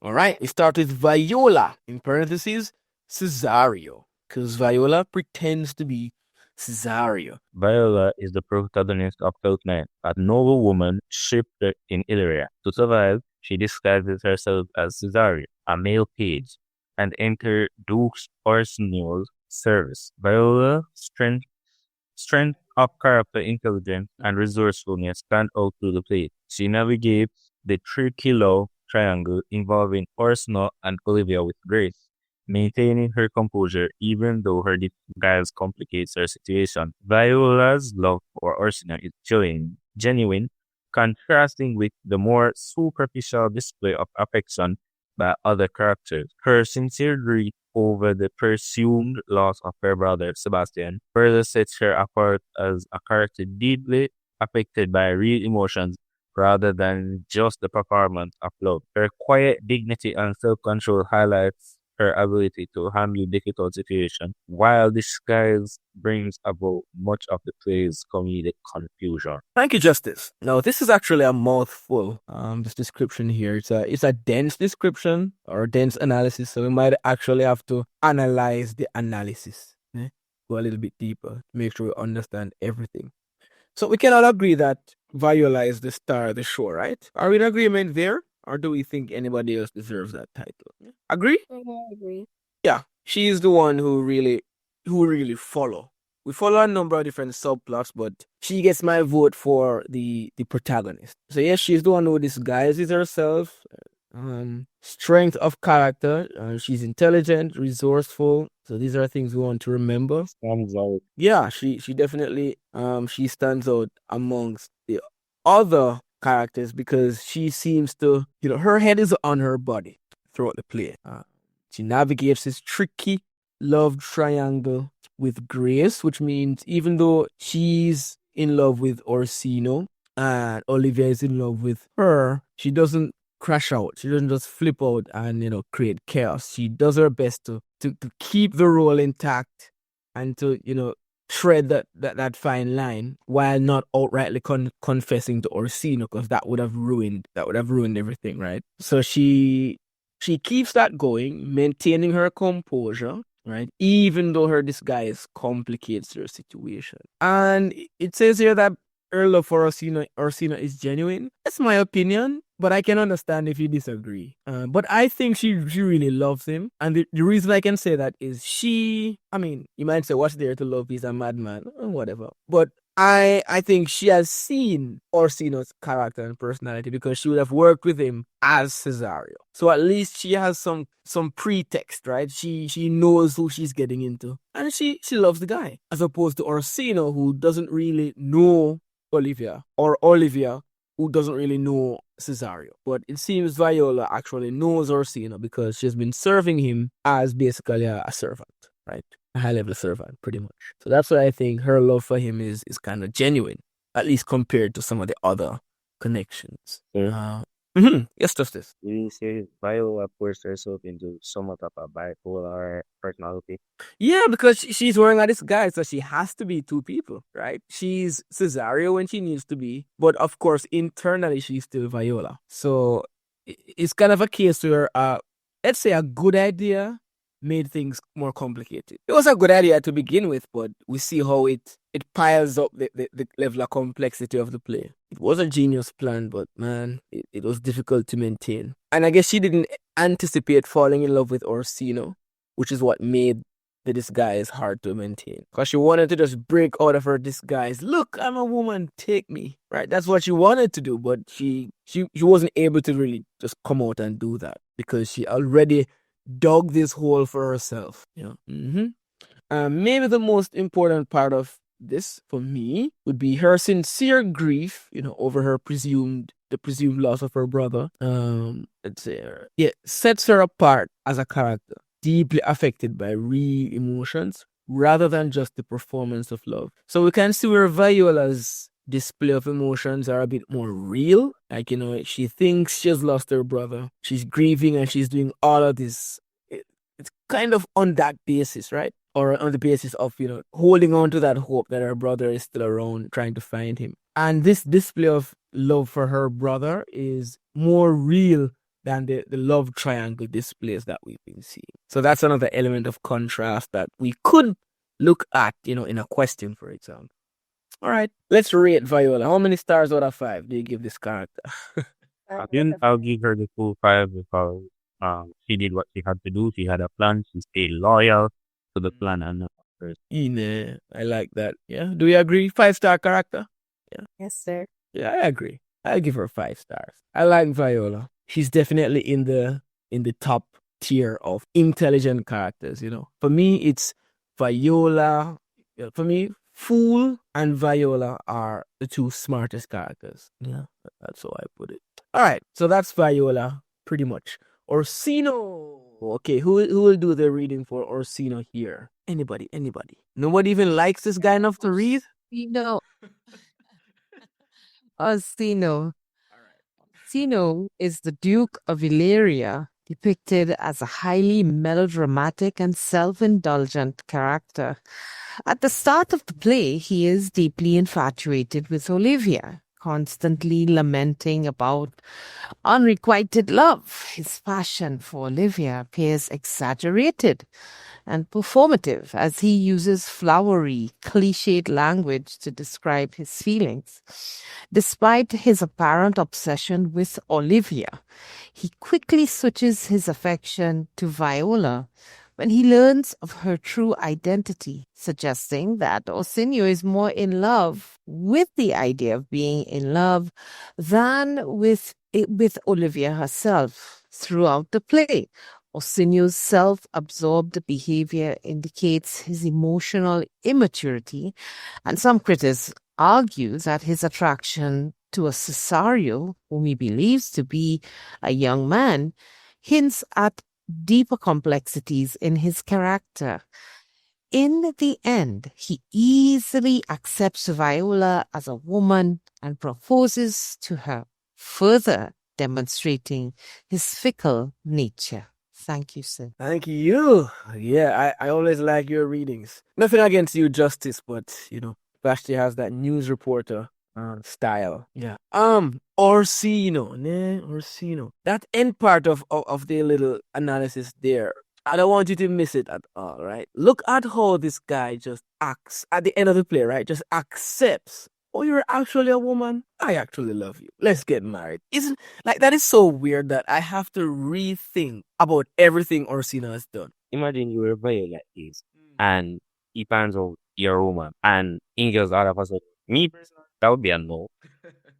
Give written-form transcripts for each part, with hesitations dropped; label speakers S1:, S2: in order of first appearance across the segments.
S1: All right, we start with Viola, in parentheses, Cesario, because Viola pretends to be Cesario.
S2: Viola is the protagonist of Twelfth Night, a noble woman shipwrecked in Illyria. To survive, she disguises herself as Cesario, a male page, and enters Duke Orsino's service. Viola's strength of character, intelligence, and resourcefulness stand out to the play. She navigates the tricky love triangle involving Orsino and Olivia with grace, maintaining her composure even though her disguise complicates her situation. Viola's love for Orsino is genuine, contrasting with the more superficial display of affection by other characters. Her sincere grief over the presumed loss of her brother Sebastian further sets her apart as a character deeply affected by real emotions rather than just the performance of love. Her quiet dignity and self-control highlights her ability to handle difficult situations, while disguise brings about much of the play's comedic confusion.
S1: Thank you, Justice. Now, this is actually a mouthful. This description here, it's a dense description or dense analysis, so we might actually have to analyze the analysis. Go a little bit deeper, make sure we understand everything. So we cannot agree that Viola is the star of the show, right? Are we in agreement there? Or do we think anybody else deserves that title? Agree?
S3: I agree.
S1: Yeah, she is the one who really follow. We follow a number of different subplots, but she gets my vote for the protagonist. So yes, she's the one who disguises herself. Strength of character. She's intelligent, resourceful. So these are things we want to remember.
S2: Stands out.
S1: Yeah, she definitely she stands out amongst the other characters because she seems to, her head is on her body throughout the play. She navigates this tricky love triangle with grace, which means even though she's in love with Orsino and Olivia is in love with her, she doesn't crash out. She doesn't just flip out and, create chaos. She does her best to keep the role intact and to, tread that fine line while not outrightly confessing to Orsino, because that would have ruined everything, right? So she keeps that going, maintaining her composure, right? Even though her disguise complicates her situation. And it says here that her love for Orsino is genuine. That's my opinion, but I can understand if you disagree. But I think she really loves him. And the reason I can say that is you might say, what's there to love? He's a madman, or whatever. But I think she has seen Orsino's character and personality because she would have worked with him as Cesario. So at least she has some pretext, right? She knows who she's getting into. And she loves the guy. As opposed to Orsino, who doesn't really know Olivia, or Olivia, who doesn't really know Cesario. But it seems Viola actually knows Orsino because she's been serving him as basically a servant, right? A high-level servant, pretty much. So that's why I think her love for him is kind of genuine, at least compared to some of the other connections. Yes, Justice.
S2: You say Viola forced herself into somewhat of a bipolar personality.
S1: Yeah, because she's wearing a disguise, so she has to be two people, right? She's Cesario when she needs to be, but of course, internally, she's still Viola. So it's kind of a case where, let's say, a good idea made things more complicated. It was a good idea to begin with, but we see how it piles up the level of complexity of the play. It was a genius plan, but man, it was difficult to maintain. And I guess she didn't anticipate falling in love with Orsino, which is what made the disguise hard to maintain. Because she wanted to just break out of her disguise. Look, I'm a woman, take me. Right? That's what she wanted to do, but she wasn't able to really just come out and do that because she already dug this hole for herself. Maybe the most important part of this for me would be her sincere grief, over the presumed loss of her brother. Let's say, sets her apart as a character, deeply affected by real emotions rather than just the performance of love. So we can see where Viola's display of emotions are a bit more real. Like, she thinks she has lost her brother. She's grieving and she's doing all of this. It's kind of on that basis, right? Or on the basis of, holding on to that hope that her brother is still around, trying to find him. And this display of love for her brother is more real than the love triangle displays that we've been seeing. So that's another element of contrast that we could look at, in a question, for example. All right, let's rate Viola. How many stars out of 5 do you give this character?
S2: I'll give her the full 5 because she did what she had to do. She had a plan. She stayed loyal to the plan and not first.
S1: I like that. Yeah. Do you agree? 5-star character? Yeah.
S3: Yes, sir.
S1: Yeah, I agree. I give her 5 stars. I like Viola. She's definitely in the top tier of intelligent characters, For me, it's Viola. For me, Fool and Viola are the two smartest characters. Yeah, that's how I put it. All right, so that's Viola, pretty much. Orsino. Okay, who will do the reading for Orsino here? Anybody? Nobody even likes this guy enough to read?
S3: Orsino. Orsino is the Duke of Illyria, depicted as a highly melodramatic and self-indulgent character. At the start of the play, he is deeply infatuated with Olivia, constantly lamenting about unrequited love. His passion for Olivia appears exaggerated and performative as he uses flowery, cliched language to describe his feelings. Despite his apparent obsession with Olivia, he quickly switches his affection to Viola when he learns of her true identity, suggesting that Orsino is more in love with the idea of being in love than with Olivia herself. Throughout the play, Orsino's self-absorbed behavior indicates his emotional immaturity, and some critics argue that his attraction to a Cesario, whom he believes to be a young man, hints at deeper complexities in his character. In the end, he easily accepts Viola as a woman and proposes to her, further demonstrating his fickle nature. Thank you, sir.
S1: Thank you. Yeah, I always like your readings. Nothing against you, Justice, but Vashti has that news reporter style. Yeah. Orsino. That end part of the little analysis there. I don't want you to miss it at all, right? Look at how this guy just acts at the end of the play, right? Just accepts. Oh, you're actually a woman? I actually love you. Let's get married. Isn't that is so weird that I have to rethink about everything Orsino has done.
S2: Imagine you were Viola is and he finds out you're a woman and he goes out of us. Me personally, that would be a no.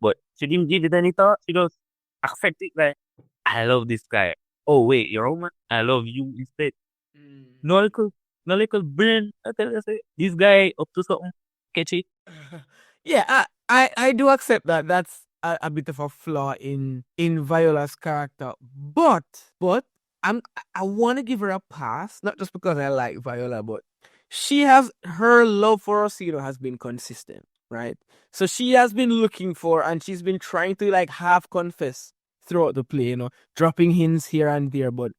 S2: But she didn't give it any thought. She goes, accept it like I love this guy. Oh wait, you're a woman? I love you instead. No little brain. I tell you, say, this guy up to something catchy.
S1: Yeah, I do accept that. That's a bit of a flaw in Viola's character, but I want to give her a pass, not just because I like Viola, but her love for Orsino has been consistent, right? So she has been looking for, and she's been trying to half confess throughout the play, dropping hints here and there, but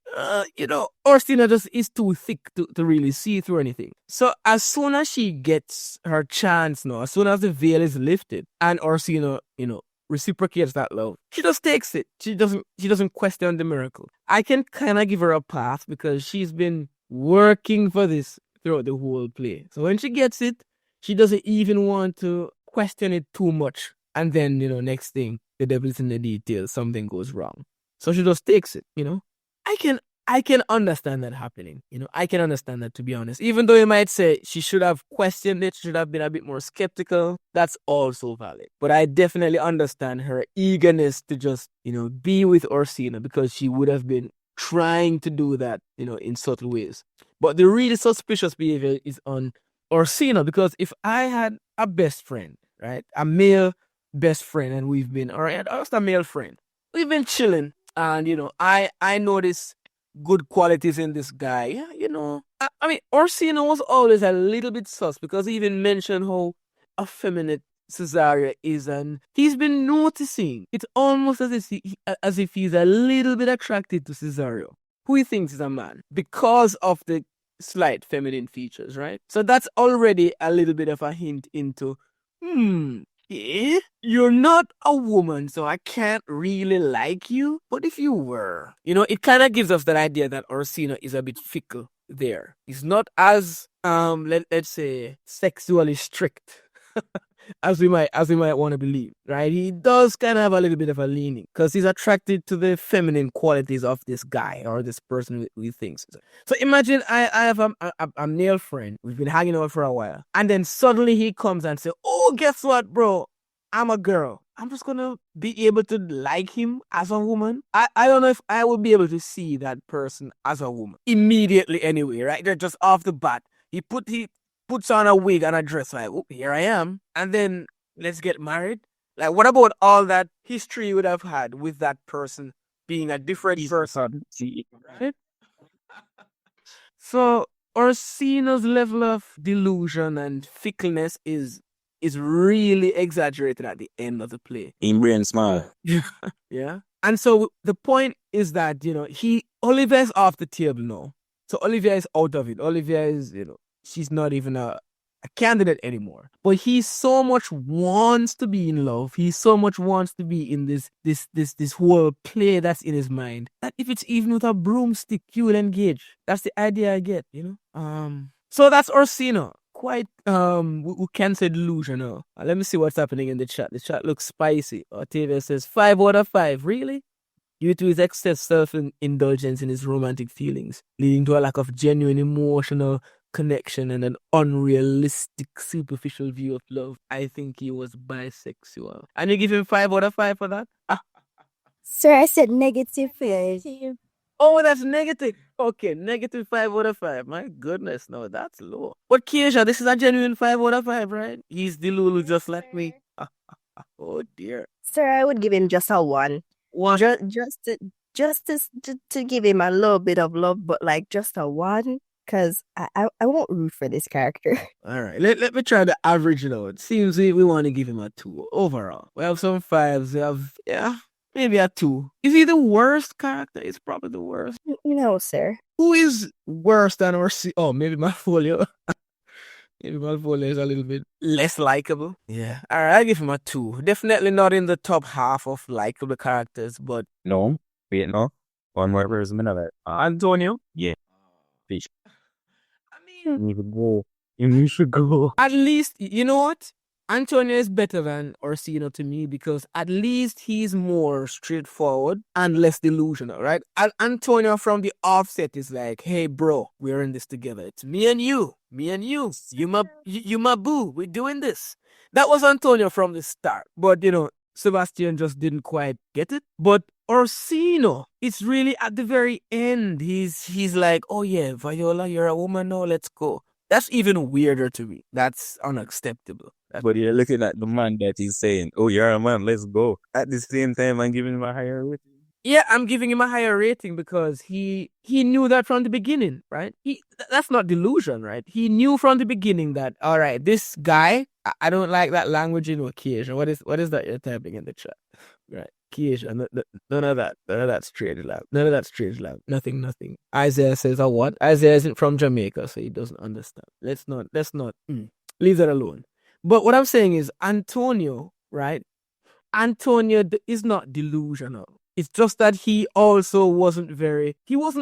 S1: Orsino just is too thick to really see through anything. So as soon as she gets her chance, as soon as the veil is lifted and Orsino, reciprocates that love, she just takes it. She doesn't question the miracle. I can kind of give her a pass because she's been working for this throughout the whole play. So when she gets it, she doesn't even want to question it too much. And then, next thing, the devil's in the details, something goes wrong. So she just takes it, I can understand that happening. I can understand that, to be honest. Even though you might say she should have questioned it, she should have been a bit more skeptical, that's also valid. But I definitely understand her eagerness to just, be with Orsino because she would have been trying to do that, in subtle ways. But the really suspicious behavior is on Orsino, because if I had a best friend, right, a male best friend, and we've been, or just a male friend, we've been chilling, and I notice good qualities in this guy. Yeah, I mean, Orsino was always a little bit sus because he even mentioned how effeminate Cesaria is, and he's been noticing. It's almost as if he's a little bit attracted to Cesario, who he thinks is a man, because of the slight feminine features, right? So that's already a little bit of a hint into, You're not a woman, so I can't really like you. But if you were, it kind of gives us that idea that Orsino is a bit fickle there. He's not as let's say sexually strict as we might want to believe, right? He does kind of have a little bit of a leaning because he's attracted to the feminine qualities of this guy or this person who he thinks. So imagine I have a male friend. We've been hanging out for a while, and then suddenly he comes and says, "Oh, guess what, bro? I'm a girl." I'm just gonna be able to like him as a woman. I don't know if I would be able to see that person as a woman immediately anyway, right? They're just off the bat. He puts on a wig and a dress, like, oh, here I am. And then let's get married. Like, what about all that history you would have had with that person being a different person? Right? So Orsino's level of delusion and fickleness is really exaggerated at the end of the play.
S2: In brain small.
S1: Yeah. And so the point is that, Olivia is off the table now. So Olivia is out of it. Olivia is, she's not even a candidate anymore. But he so much wants to be in love. He so much wants to be in this whole play that's in his mind that if it's even with a broomstick, you will engage. That's the idea I get, So that's Orsino. Quite we can say delusional. Let me see what's happening in the chat. The chat looks spicy. Octavia says 5 out of 5. Really? Due to his excess self-indulgence in his romantic feelings, leading to a lack of genuine emotional connection and an unrealistic, superficial view of love. I think he was bisexual. And you give him 5 out of 5 for that?
S4: Sir, I said -5.
S1: Oh, that's negative. Okay, -5 out of 5. My goodness, no, that's low. But Keisha, this is a genuine 5 out of 5, right? He's Delulu just like me. Oh dear.
S4: Sir, I would give him just a 1.
S1: One.
S4: Just to give him a little bit of love, but like just a 1, because I won't root for this character.
S1: All right, let me try the average now. It seems we want to give him a 2 overall. We have some 5s. We have, maybe a 2. Is he the worst character? He's probably the worst.
S4: No, sir.
S1: Who is worse than Orsi? Oh, maybe Malvolio. Maybe Malvolio is a little bit less likable. Yeah. All right, I give him a 2. Definitely not in the top half of likable characters, but...
S2: No. Wait, no. One more person of it.
S1: Antonio?
S2: Yeah. Fish.
S1: I mean...
S2: You should go.
S1: At least, you know what? Antonio is better than Orsino to me because at least he's more straightforward and less delusional, right? Antonio from the offset is like, hey, bro, we're in this together. It's me and you. You my boo. We're doing this. That was Antonio from the start. But, Sebastian just didn't quite get it. But Orsino, it's really at the very end. He's like, oh yeah, Viola, you're a woman now. Let's go. That's even weirder to me. That's unacceptable.
S2: But you're looking at the man that he's saying, oh, you're a man, let's go. At the same time, I'm giving him a higher rating.
S1: Yeah, I'm giving him a higher rating because he knew that from the beginning, right? That's not delusion, right? He knew from the beginning that, all right, this guy, I don't like that language in occasion. What is that you're typing in the chat? Right. Keisha, none of that. None of that strange love. None of that strange love. Nothing. Isaiah says, oh, what? Isaiah isn't from Jamaica, so he doesn't understand. Let's not. Leave that alone. But what I'm saying is Antonio, right? Antonio is not delusional. It's just that he also wasn't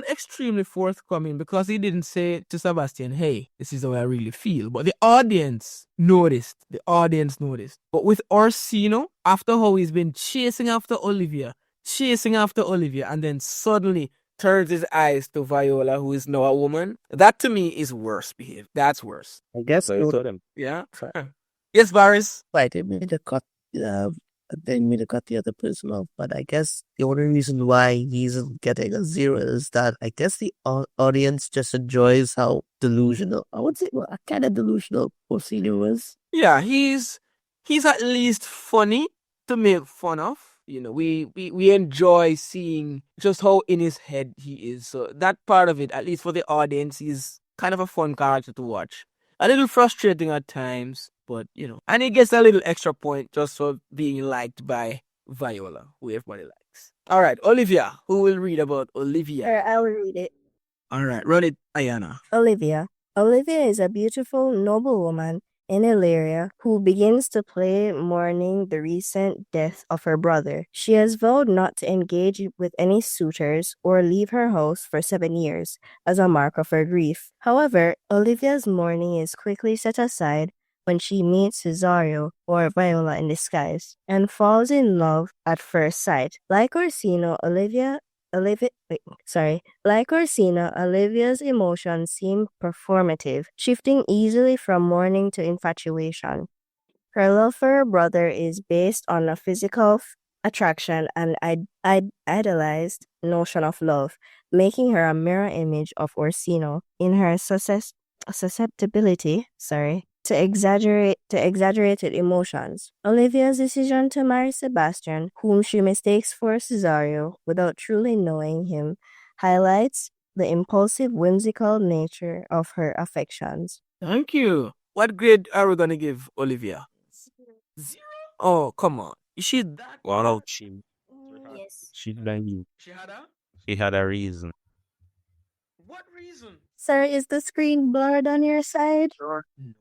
S1: extremely forthcoming because he didn't say to Sebastian, hey, this is how I really feel. But the audience noticed. But with Orsino, after how he's been chasing after Olivia, and then suddenly turns his eyes to Viola, who is now a woman, that to me is worse behaved. That's worse.
S5: I guess
S2: So you told him.
S1: Yeah. Yes, Varys.
S5: right. They made a cut. They made a cut the other person off, but I guess the only reason why he's getting a 0 is that I guess the audience just enjoys how delusional. I would say, well, kind of delusional Orsino was.
S1: Yeah, he's at least funny to make fun of. We enjoy seeing just how in his head he is. So that part of it, at least for the audience, is kind of a fun character to watch. A little frustrating at times, but and he gets a little extra point just for being liked by Viola, who everybody likes. All right, Olivia, who will read about Olivia?
S4: Sir, I will read it.
S1: All right, run it, Ayana.
S4: Olivia. Olivia is a beautiful, noble woman in Illyria, who begins to play mourning the recent death of her brother. She has vowed not to engage with any suitors or leave her house for 7 years as a mark of her grief. However, Olivia's mourning is quickly set aside when she meets Cesario, or Viola in disguise, and falls in love at first sight. Like Orsino, Olivia's emotions seem performative, shifting easily from mourning to infatuation. Her love for her brother is based on a physical attraction and idealized notion of love, making her a mirror image of Orsino in her susceptibility, to exaggerated emotions. Olivia's decision to marry Sebastian, whom she mistakes for Cesario without truly knowing him, highlights the impulsive, whimsical nature of her affections.
S1: Thank you. What grade are we gonna give Olivia? 0? Oh, come on. Is she that?
S2: Wow,
S4: Yes.
S2: she like you.
S1: She had a?
S2: She had a reason.
S1: What reason?
S4: Sir, is the screen blurred on your side?
S1: Sure. No.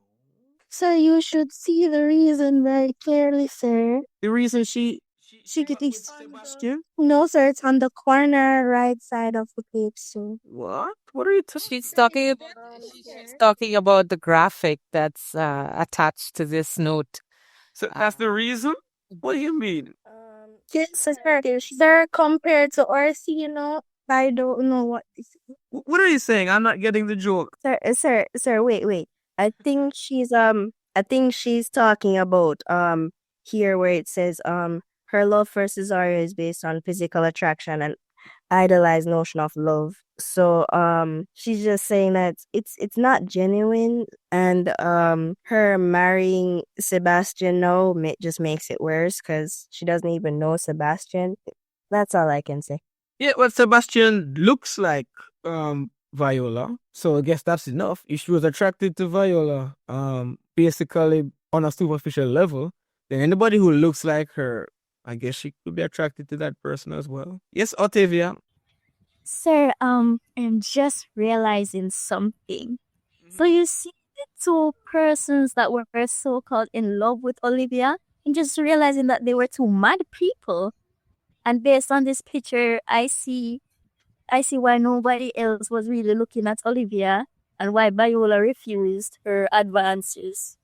S4: Sir, you should see the reason very clearly, sir.
S1: The reason she
S4: Get
S1: with
S4: this.
S1: Sebastian?
S4: No, sir, it's on the corner right side of the page, sir.
S1: What? What are you talking?
S3: She's talking about the graphic that's attached to this note.
S1: So that's the reason? What do you mean?
S4: Yes, sir, compared to Orsino, I don't know what this is.
S1: What are you saying? I'm not getting the joke.
S4: Sir, wait. I think she's talking about here where it says her love for Cesario is based on physical attraction and idealized notion of love. So she's just saying that it's not genuine, and her marrying Sebastian now just makes it worse because she doesn't even know Sebastian. That's all I can say.
S1: Yeah, well, Sebastian looks like Viola, so I guess that's enough. If she was attracted to Viola, basically on a superficial level, then anybody who looks like her, I guess she could be attracted to that person as well. Yes, Octavia.
S6: Sir, I'm just realizing something. So you see the two persons that were so-called in love with Olivia, and just realizing that they were two mad people. And based on this picture, I see why nobody else was really looking at Olivia and why Viola refused her advances.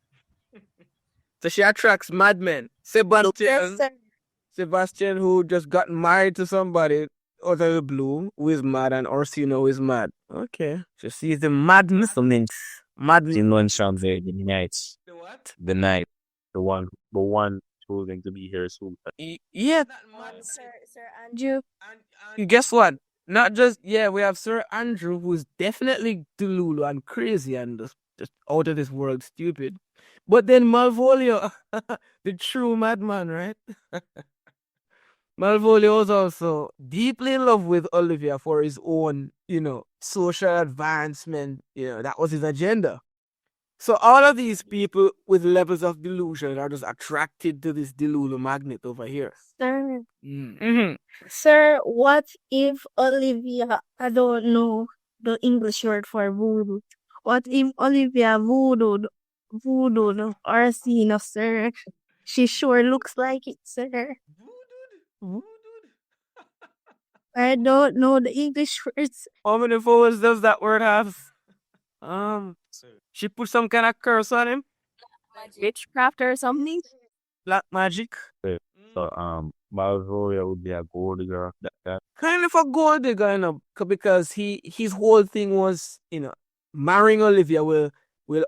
S1: So she attracts madmen. Sebastian, who just got married to somebody out of the blue, who is mad, and Orsino is mad. Okay. So she's the madness.
S2: The non there, the night.
S1: The what?
S2: The night. The one choosing to be here soon.
S1: Yeah, that mad.
S4: Sir Andrew.
S1: And guess what? Not just, we have Sir Andrew, who's definitely delulu and crazy and just out of this world stupid. But then Malvolio, the true madman, right? Malvolio was also deeply in love with Olivia for his own, social advancement. That was his agenda. So all of these people with levels of delusion are just attracted to this delulu magnet over here.
S4: Sir.
S1: Mm-hmm.
S4: Sir, what if Olivia, I don't know the English word for voodoo. What if Olivia voodooed Orsino, sir? She sure looks like it, sir. I don't know the English words.
S1: How many vowels does that word have? She put some kind of curse on him?
S4: Witchcraft or something?
S1: Black magic?
S2: So, Malvolio would be a gold digger. That.
S1: Kind of a gold digger, because his whole thing was, marrying Olivia will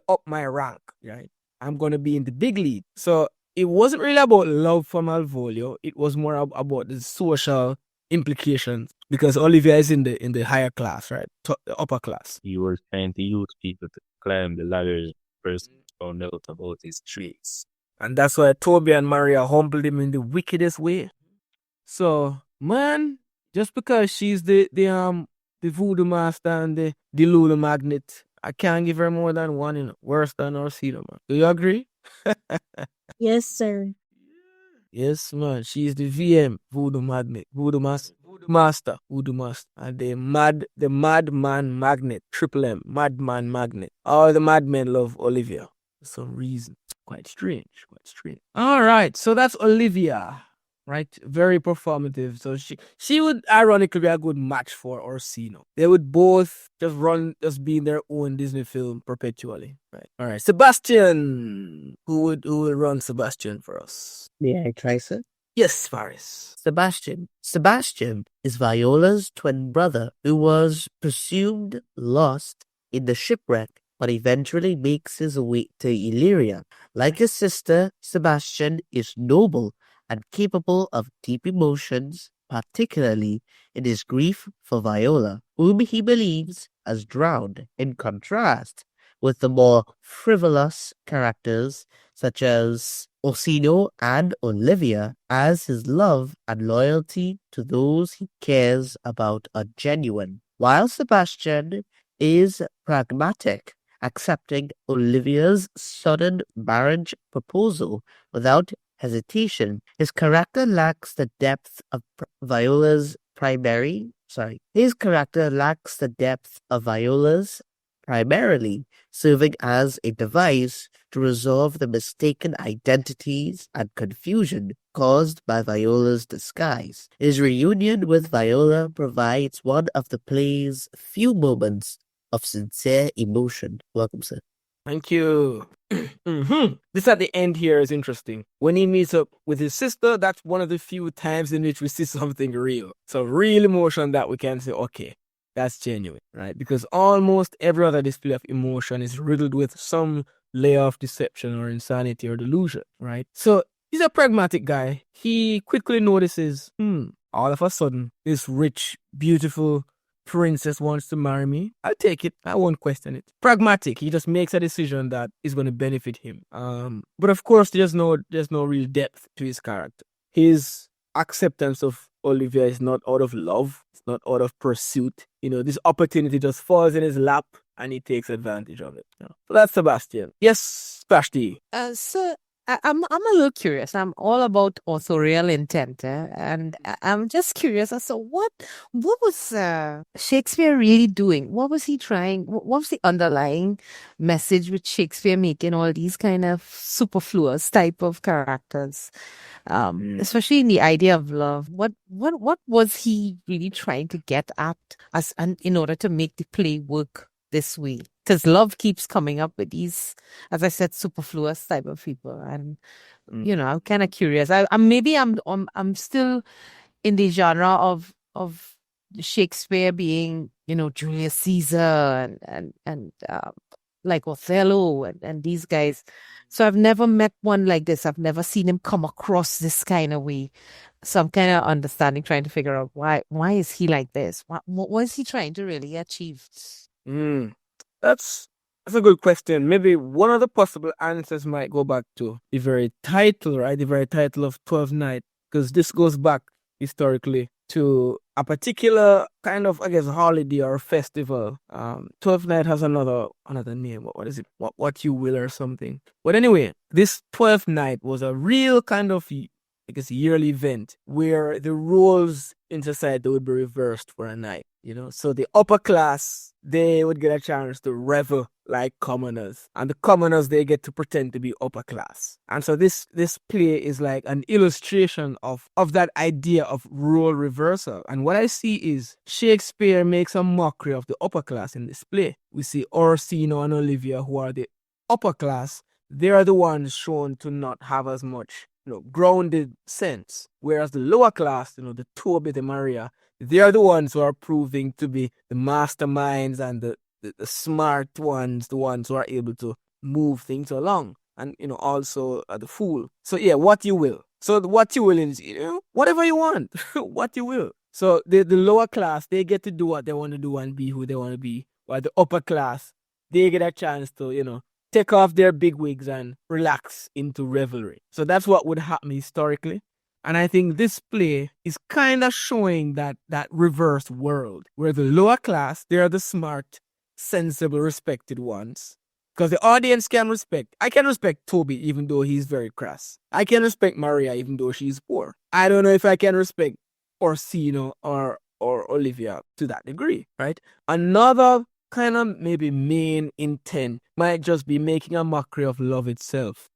S1: up my rank, right? I'm going to be in the big league. So it wasn't really about love for Malvolio. It was more about the social implications, because Olivia is in the higher class, right? The upper class.
S2: He was trying to use people to climb the ladders. First found out about his traits.
S1: And that's why Toby and Maria humbled him in the wickedest way. So, man, just because she's the voodoo master and the Lulu magnet, I can't give her more than one, worse than Orsino, man. Do you agree?
S4: Yes, sir.
S1: Yes, man. She's the VM, voodoo magnet, voodoo master. And the madman magnet, triple M, madman magnet. All the madmen love Olivia. for some reason. Quite strange. All right, so that's Olivia, right? Very performative. So she would ironically be a good match for Orsino. They would both just be in their own Disney film perpetually, right? All right, Sebastian. Who will run Sebastian for us?
S5: May I try, sir?
S1: Yes, Faris.
S5: Sebastian. Sebastian is Viola's twin brother who was presumed lost in the shipwreck but eventually makes his way to Illyria. Like his sister, Sebastian is noble and capable of deep emotions, particularly in his grief for Viola, whom he believes has drowned, in contrast with the more frivolous characters such as Orsino and Olivia, as his love and loyalty to those he cares about are genuine. While Sebastian is pragmatic, accepting Olivia's sudden marriage proposal without hesitation, his character lacks the depth of His character lacks the depth of Viola's, primarily serving as a device to resolve the mistaken identities and confusion caused by Viola's disguise. His reunion with Viola provides one of the play's few moments of sincere emotion. Welcome, sir.
S1: Thank you. This at the end here is interesting. When he meets up with his sister, that's one of the few times in which we see something real. So real emotion that we can say, okay, that's genuine, right? Because almost every other display of emotion is riddled with some layer of deception or insanity or delusion, right? So he's a pragmatic guy. He quickly notices, all of a sudden, this rich, beautiful princess wants to marry me. I'll take it. I won't question it. Pragmatic. He just makes a decision that is going to benefit him. But of course, there's no real depth to his character. His acceptance of Olivia is not out of love. It's not out of pursuit. This opportunity just falls in his lap and he takes advantage of it. So that's Sebastian. Yes, Vashti.
S3: So I'm a little curious. I'm all about authorial intent, and I'm just curious as to what was Shakespeare really doing? What was he trying? What was the underlying message with Shakespeare making all these kind of superfluous type of characters, especially in the idea of love? What was he really trying to get at in order to make the play work this way? Because love keeps coming up with these, as I said, superfluous type of people, and I'm kind of curious. I'm still in the genre of Shakespeare being, Julius Caesar and like Othello and these guys. So I've never met one like this. I've never seen him come across this kind of way. So I'm kind of understanding, trying to figure out why is he like this? What was he trying to really achieve?
S1: That's a good question. Maybe one of the possible answers might go back to the very title, right? The very title of 12th Night, because this goes back historically to a particular kind of, I guess, holiday or festival. 12th Night has another name. What is it? What you will or something. But anyway, this 12th Night was a real kind of, I guess, yearly event where the roles in society would be reversed for a night. So the upper class, they would get a chance to revel like commoners, and the commoners, they get to pretend to be upper class. And so this play is like an illustration of that idea of role reversal. And what I see is Shakespeare makes a mockery of the upper class in this play. We see Orsino and Olivia, who are the upper class. They are the ones shown to not have as much grounded sense, whereas the lower class, the Toby, the Maria, they are the ones who are proving to be the masterminds and the smart ones, the ones who are able to move things along, and also the fool. So yeah, what you will. So what you will is whatever you want, what you will. So the lower class, they get to do what they want to do and be who they want to be, while the upper class, they get a chance to take off their big wigs and relax into revelry. So that's what would happen historically. And I think this play is kind of showing that reverse world where the lower class, they are the smart, sensible, respected ones. Because the audience I can respect Toby even though he's very crass. I can respect Maria even though she's poor. I don't know if I can respect Orsino or Olivia to that degree, right? Another kind of maybe main intent might just be making a mockery of love itself,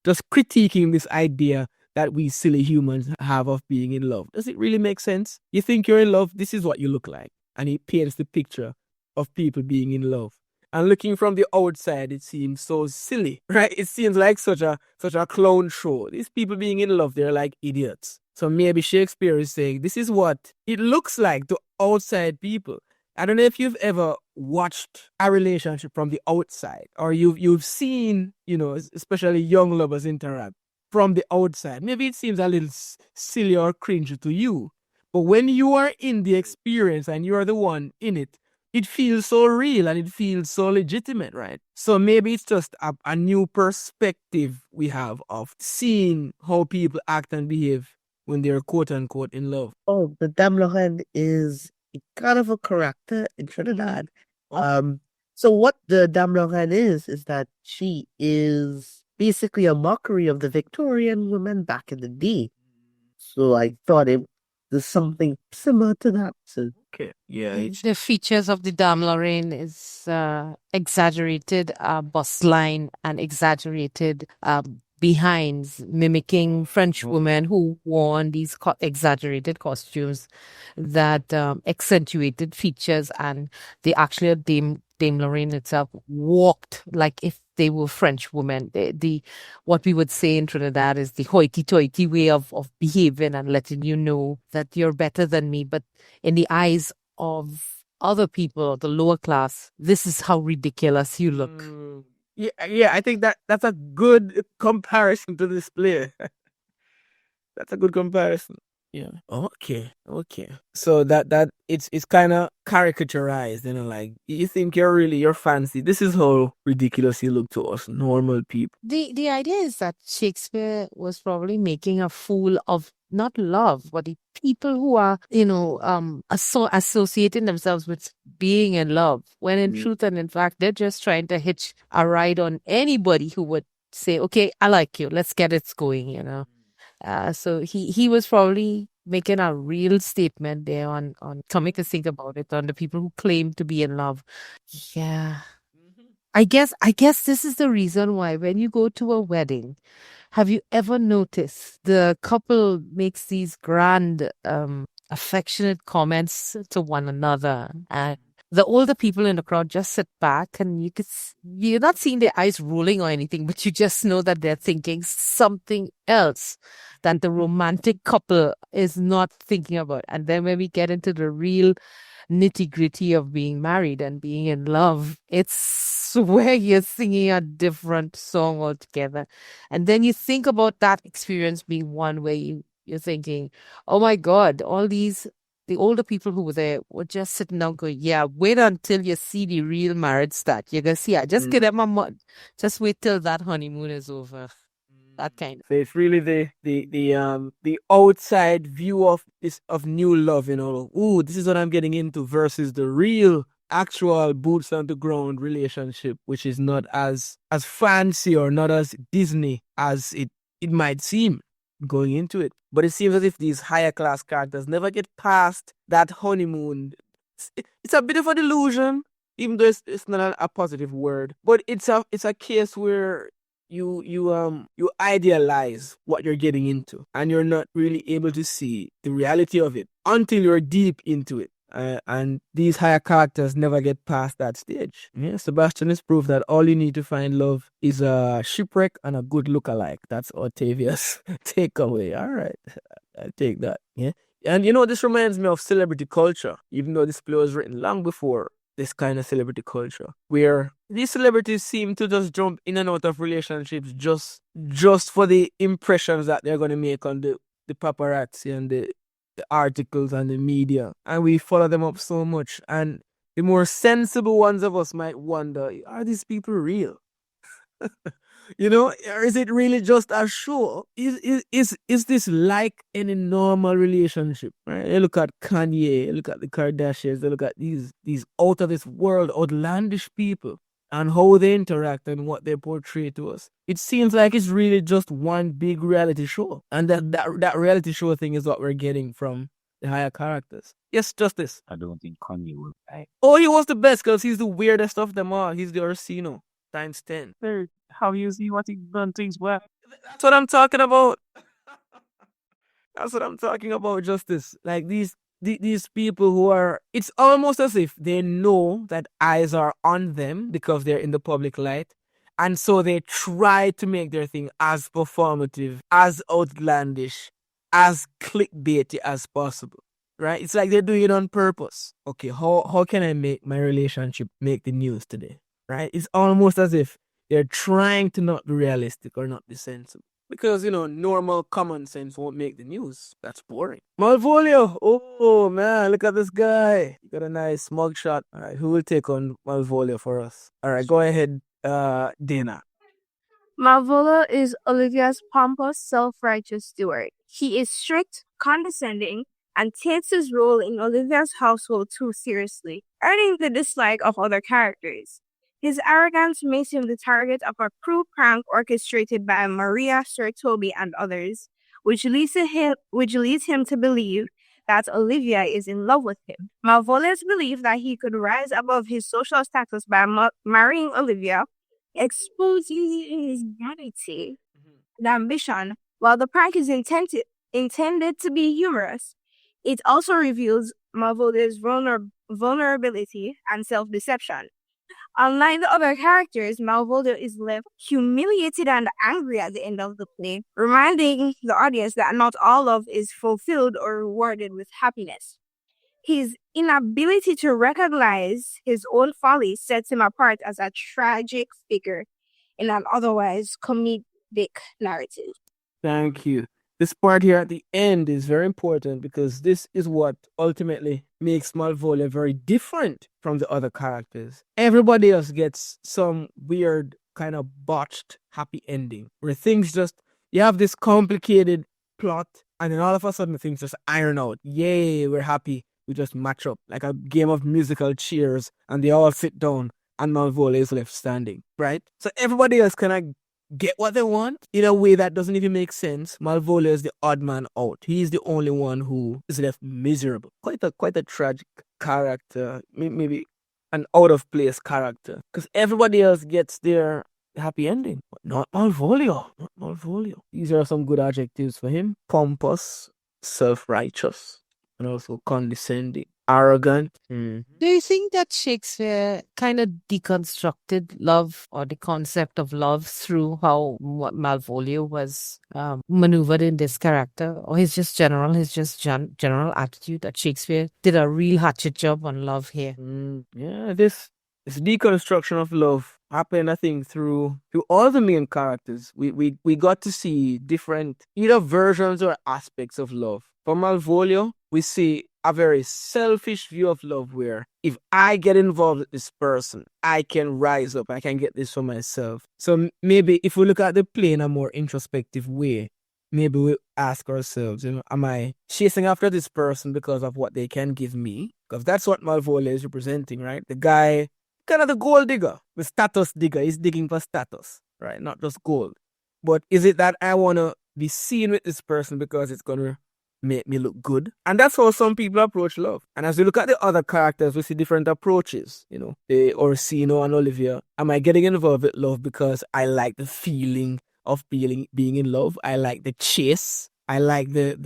S1: just critiquing this idea that we silly humans have of being in love. Does it really make sense? You think you're in love, this is what you look like. And he paints the picture of people being in love. And looking from the outside, it seems so silly, right? It seems like such a clown show. These people being in love, they're like idiots. So maybe Shakespeare is saying this is what it looks like to outside people. I don't know if you've ever watched a relationship from the outside, or you've seen, especially young lovers interact from the outside. Maybe it seems a little silly or cringy to you, but when you are in the experience and you are the one in it, it feels so real and it feels so legitimate, right? So maybe it's just a new perspective we have of seeing how people act and behave when they're quote unquote in love.
S5: Oh, the Dame Lorraine is kind of a character in Trinidad. So what the Dame Lorraine is that she is basically a mockery of the Victorian women back in the day. So I thought there's something similar to that. So
S1: Okay, yeah.
S3: The features of the Dame Lorraine is exaggerated bust line and exaggerated behinds, mimicking French women who wore these exaggerated costumes that accentuated features, and the actual Dame Lorraine itself walked like if they were French women. The what we would say in Trinidad is the hoity-toity way of behaving and letting you know that you're better than me, but in the eyes of other people, the lower class, this is how ridiculous you look.
S1: Yeah, I think that's a good comparison to this play. That's a good comparison. Yeah. Okay. So that it's kind of caricaturized, like you think you're fancy. This is how ridiculous you look to us normal people.
S3: The idea is that Shakespeare was probably making a fool of not love, but the people who are, associating themselves with being in love, when in truth and in fact, they're just trying to hitch a ride on anybody who would say, okay, I like you, let's get it going, So he was probably making a real statement there on coming to think about it, on the people who claim to be in love. Yeah. I guess this is the reason why when you go to a wedding, have you ever noticed the couple makes these grand, affectionate comments to one another, and the older people in the crowd just sit back, and you're not seeing their eyes rolling or anything, but you just know that they're thinking something else that the romantic couple is not thinking about. And then when we get into the real nitty-gritty of being married and being in love, it's where you're singing a different song altogether. And then you think about that experience being one where you're thinking, oh my God, the older people who were there were just sitting down going, yeah, wait until you see the real marriage start. You're going to see, just get them just wait till that honeymoon is over. That kind.
S1: So it's really the outside view of new love, Ooh, this is what I'm getting into, versus the real actual boots on the ground relationship, which is not as fancy or not as Disney as it might seem going into it. But it seems as if these higher class characters never get past that honeymoon. It's a bit of a delusion, even though it's not a positive word. But it's a case where you idealize what you're getting into, and you're not really able to see the reality of it until you're deep into it. And these higher characters never get past that stage. Yeah, Sebastian is proof that all you need to find love is a shipwreck and a good look-alike. That's Octavia's takeaway. All right, I'll take that. Yeah, and this reminds me of celebrity culture, even though this play was written long before this kind of celebrity culture, where these celebrities seem to just jump in and out of relationships just for the impressions that they're going to make on the paparazzi and the articles and the media, and we follow them up so much. And the more sensible ones of us might wonder, are these people real? Or is it really just a show? Is this like any normal relationship? Right? You look at Kanye, you look at the Kardashians, you look at these out of this world outlandish people and how they interact and what they portray to us. It seems like it's really just one big reality show, and that reality show thing is what we're getting from the higher characters. Yes, Justice.
S2: I don't think Kanye will.
S1: Oh, he was the best because he's the weirdest of them all. He's the Orsino times 10.
S2: How you see what he done things well?
S1: That's what I'm talking about. That's what I'm talking about, Justice. Like these people who are, it's almost as if they know that eyes are on them because they're in the public light. And so they try to make their thing as performative, as outlandish, as clickbaity as possible. Right? It's like they're doing it on purpose. Okay, how can I make my relationship make the news today? Right? It's almost as if they're trying to not be realistic or not be sensible. Because, normal common sense won't make the news. That's boring. Malvolio! Oh, man, look at this guy. You got a nice mug shot. All right, who will take on Malvolio for us? All right, go ahead, Dana.
S7: Malvolio is Olivia's pompous, self-righteous steward. He is strict, condescending, and takes his role in Olivia's household too seriously, earning the dislike of other characters. His arrogance makes him the target of a cruel prank orchestrated by Maria, Sir Toby, and others, which leads him to believe that Olivia is in love with him. Malvolio's belief that he could rise above his social status by marrying Olivia exposes his vanity and ambition. While the prank is intended to be humorous, it also reveals Malvolio's vulnerability and self-deception. Unlike the other characters, Malvolio is left humiliated and angry at the end of the play, reminding the audience that not all love is fulfilled or rewarded with happiness. His inability to recognize his own folly sets him apart as a tragic figure in an otherwise comedic narrative.
S1: Thank you. This part here at the end is very important because this is what ultimately makes Malvolio very different from the other characters. Everybody else gets some weird kind of botched happy ending where things you have this complicated plot and then all of a sudden things just iron out. Yay, we're happy. We just match up like a game of musical chairs and they all sit down and Malvolio is left standing, right? So everybody else kind of get what they want in a way that doesn't even make sense. Malvolio is the odd man out. He's the only one who is left miserable. Quite a tragic character, maybe an out of place character, because everybody else gets their happy ending, but not Malvolio. Not Malvolio. These are some good adjectives for him: pompous, self-righteous, and also condescending, arrogant.
S3: Do you think that Shakespeare kind of deconstructed love or the concept of love through how what Malvolio was maneuvered in this character, or his general attitude, that Shakespeare did a real hatchet job on love here?
S1: Yeah, this deconstruction of love happened, I think, through all the main characters. We got to see different either versions or aspects of love. For Malvolio, we see a very selfish view of love where if I get involved with this person, I can rise up, I can get this for myself. So maybe if we look at the play in a more introspective way, maybe we ask ourselves, am I chasing after this person because of what they can give me? Because that's what Malvolio is representing, right? The guy, kind of the gold digger, the status digger. He's digging for status, right? Not just gold. But is it that I want to be seen with this person because it's going to make me look good? And that's how some people approach love. And as we look at the other characters, we see different approaches. The Orsino and Olivia. Am I getting involved with love because I like the feeling of being in love? I like the chase. I like the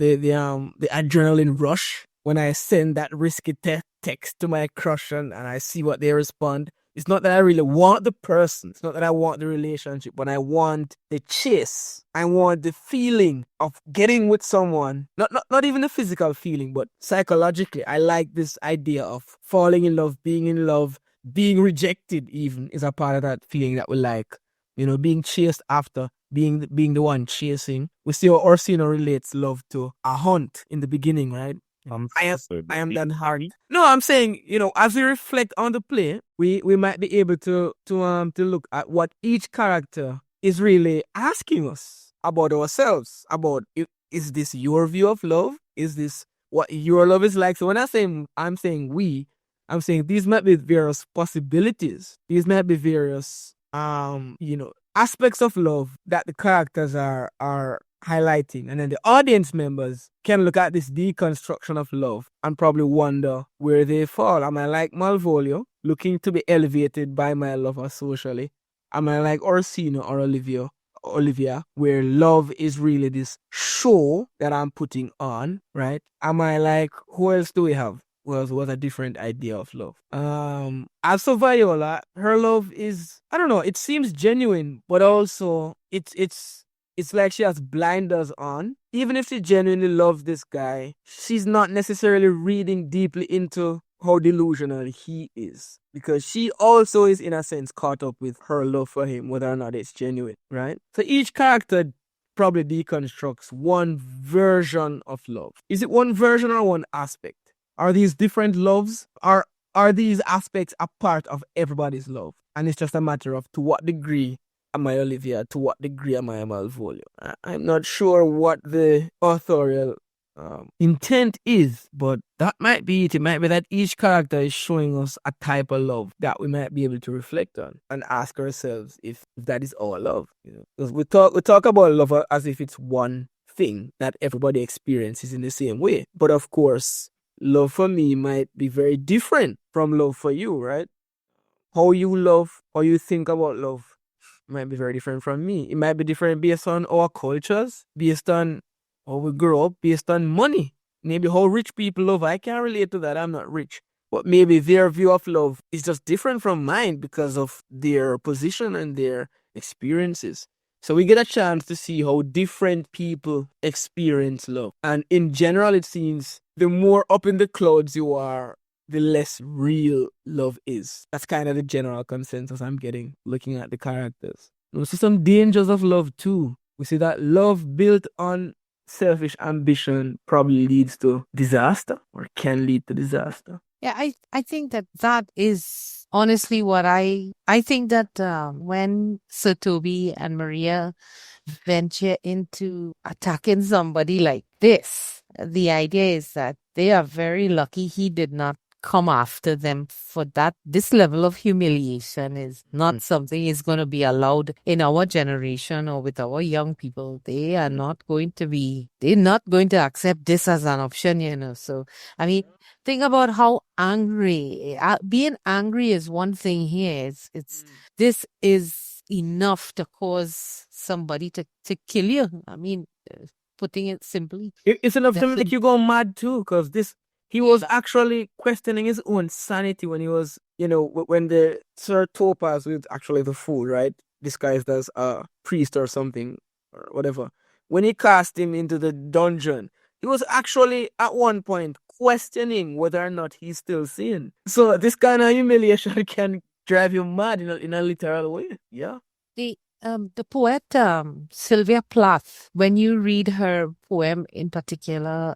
S1: adrenaline rush when I send that risky text to my crush and I see what they respond. It's not that I really want the person. It's not that I want the relationship, but I want the chase. I want the feeling of getting with someone. Not even the physical feeling, but psychologically. I like this idea of falling in love, being rejected even is a part of that feeling that we like. Being chased after, being the one chasing. We see how Orsino relates love to a hunt in the beginning, right? I am that hard. No, I'm saying, as we reflect on the play, we might be able to look at what each character is really asking us about ourselves. About, is this your view of love? Is this what your love is like? So when I'm saying these might be various possibilities. These might be various aspects of love that the characters are highlighting. And then the audience members can look at this deconstruction of love and probably wonder where they fall. Am I like Malvolio, looking to be elevated by my lover socially? Am I like Orsino or Olivia, where love is really this show that I'm putting on, right? Am I like, who else do we have? Was a different idea of love. As for Viola, her love is, I don't know, it seems genuine, but also it's like she has blinders on. Even if she genuinely loves this guy, she's not necessarily reading deeply into how delusional he is. Because she also is, in a sense, caught up with her love for him, whether or not it's genuine, right? So each character probably deconstructs one version of love. Is it one version or one aspect? Are these different loves? Are these aspects a part of everybody's love? And it's just a matter of to what degree am I Olivia, to what degree am I Malvolio? I'm not sure what the authorial intent is, but that might be it. It might be that each character is showing us a type of love that we might be able to reflect on and ask ourselves if that is our love. Because we talk about love as if it's one thing that everybody experiences in the same way. But of course, love for me might be very different from love for you, right? How you love, how you think about love might be very different from me. It might be different based on our cultures, based on how we grow up, based on money. Maybe how rich people love. I can't relate to that. I'm not rich. But maybe their view of love is just different from mine because of their position and their experiences. So we get a chance to see how different people experience love. And in general, it seems the more up in the clouds you are, the less real love is. That's kind of the general consensus I'm getting looking at the characters. We see some dangers of love too. We see that love built on selfish ambition probably leads to disaster or can lead to disaster.
S3: Yeah, I think that is honestly what I think that when Sir Toby and Maria venture into attacking somebody like this, the idea is that they are very lucky he did not come after them for that. This level of humiliation is not something is going to be allowed in our generation or with our young people. They're not going to accept this as an option, So, I mean, think about how angry, being angry is one thing here. This is enough to cause somebody to kill you. I mean, putting it simply.
S1: It's enough to make you go mad too, because he was actually questioning his own sanity when he was, when the Sir Topaz was actually the fool, right? Disguised as a priest or something, or whatever. When he cast him into the dungeon, he was actually at one point questioning whether or not he's still sane. So this kind of humiliation can drive you mad in a literal way. Yeah.
S3: The poet Sylvia Plath, when you read her poem in particular,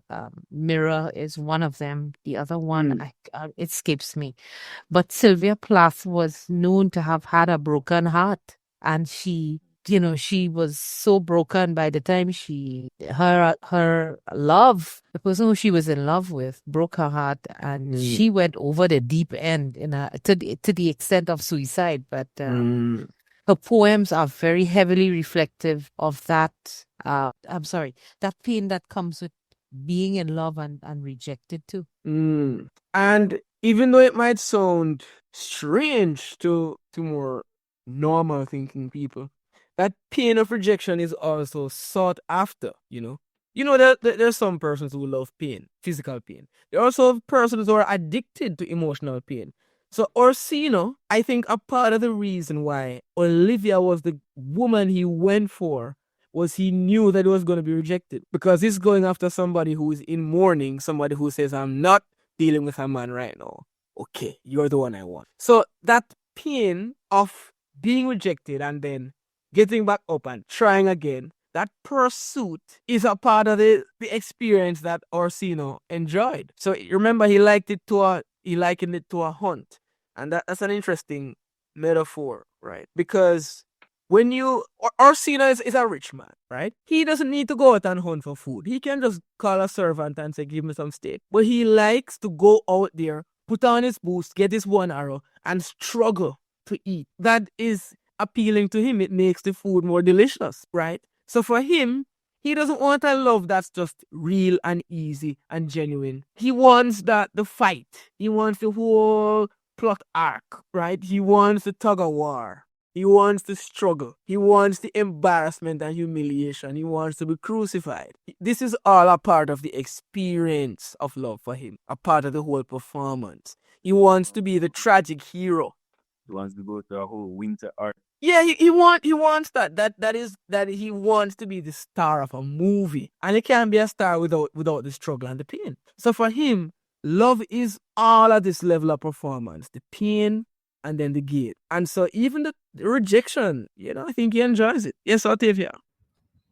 S3: Mirror is one of them. The other one, it escapes me. But Sylvia Plath was known to have had a broken heart. And she was so broken by the time her love, the person who she was in love with, broke her heart. And she went over the deep end to the extent of suicide. But her poems are very heavily reflective of that, that pain that comes with being in love and rejected too.
S1: And even though it might sound strange to more normal thinking people, that pain of rejection is also sought after, there's some persons who love pain, physical pain. There are also persons who are addicted to emotional pain. So Orsino, I think a part of the reason why Olivia was the woman he went for was he knew that he was going to be rejected. Because he's going after somebody who is in mourning, somebody who says, I'm not dealing with a man right now. Okay, you're the one I want. So that pain of being rejected and then getting back up and trying again, that pursuit is a part of the experience that Orsino enjoyed. So remember, he likened it to a hunt. And that's an interesting metaphor, right? Because when Orsino is a rich man, right? He doesn't need to go out and hunt for food. He can just call a servant and say, give me some steak. But he likes to go out there, put on his boots, get his one arrow, and struggle to eat. That is appealing to him. It makes the food more delicious, right? So for him, He doesn't want a love that's just real and easy and genuine. He wants the fight. He wants the whole plot arc, right? He wants the tug of war. He wants the struggle. He wants the embarrassment and humiliation. He wants to be crucified. This is all a part of the experience of love for him, a part of the whole performance. He wants to be the tragic hero.
S2: He wants to go through a whole winter arc.
S1: Yeah, he wants that he wants to be the star of a movie, and he can't be a star without the struggle and the pain. So for him, love is all at this level of performance, the pain and then the gain. And so even the rejection, I think he enjoys it. Yes, Octavia.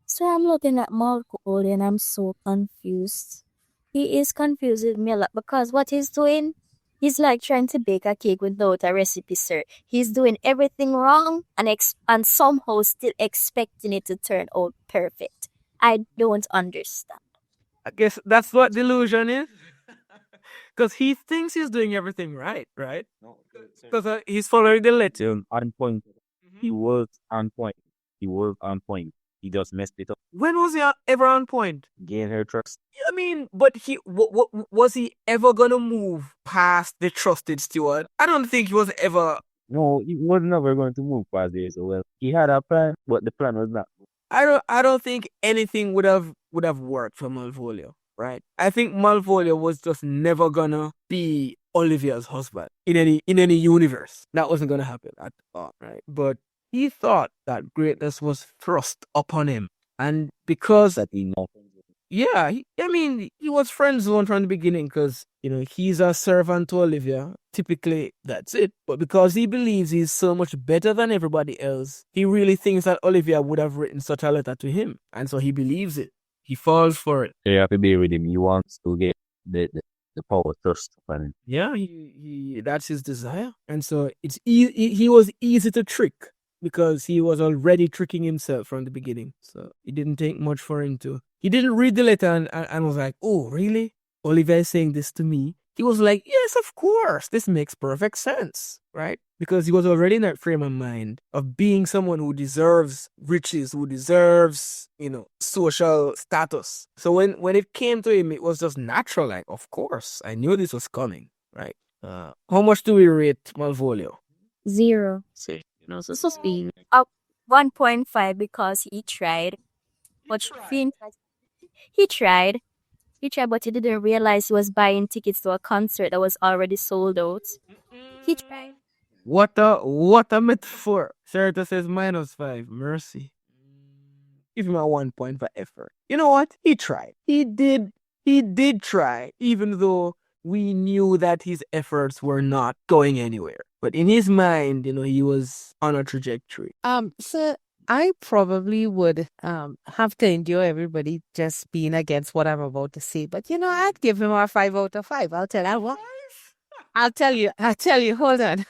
S6: So I'm looking at Malvolio and I'm so confused. He is confusing me a lot because what he's doing, he's like trying to bake a cake without a recipe, sir. He's doing everything wrong and somehow still expecting it to turn out perfect. I don't understand.
S1: I guess that's what delusion is. Because he thinks he's doing everything right?
S2: No,
S1: Because he's following the letter.
S2: still on point. He was on point. He was on point. He just messed it up.
S1: When was he ever on point?
S2: Gain her trust.
S1: I mean, but was he ever gonna move past the trusted steward? I don't think he was ever.
S2: No, he was never going to move past there. So well, he had a plan, but the plan was not.
S1: I don't think anything would have worked for Malvolio, right? I think Malvolio was just never gonna be Olivia's husband in any universe. That wasn't gonna happen at all, right? But he thought that greatness was thrust upon him, and because
S2: That he knows.
S1: yeah, he was friend zone from the beginning because, he's a servant to Olivia. Typically, that's it. But because he believes he's so much better than everybody else, he really thinks that Olivia would have written such a letter to him. And so he believes it. He falls for it.
S2: So you have to be with him. He wants to get the power thrust upon him.
S1: Yeah, he that's his desire. And so he was easy to trick because he was already tricking himself from the beginning. So it didn't take much for him to. He didn't read the letter and was like, oh, really? Olivia is saying this to me. He was like, yes, of course. This makes perfect sense, right? Because he was already in that frame of mind of being someone who deserves riches, who deserves, social status. So when it came to him, it was just natural. Like, of course, I knew this was coming, right? How much do we rate Malvolio?
S6: 0.
S1: See, so this was being
S6: 1.5 because he tried. But he tried. He tried, but he didn't realize he was buying tickets to a concert that was already sold out. He tried.
S1: What a metaphor. Sarita says -5. Mercy. Give him a 1 point for effort. You know what? He tried. He did try, even though we knew that his efforts were not going anywhere. But in his mind, he was on a trajectory.
S3: So I probably would have to endure everybody just being against what I'm about to say. But I'd give him a 5 out of 5. I'll tell you. I'll tell you. Hold on.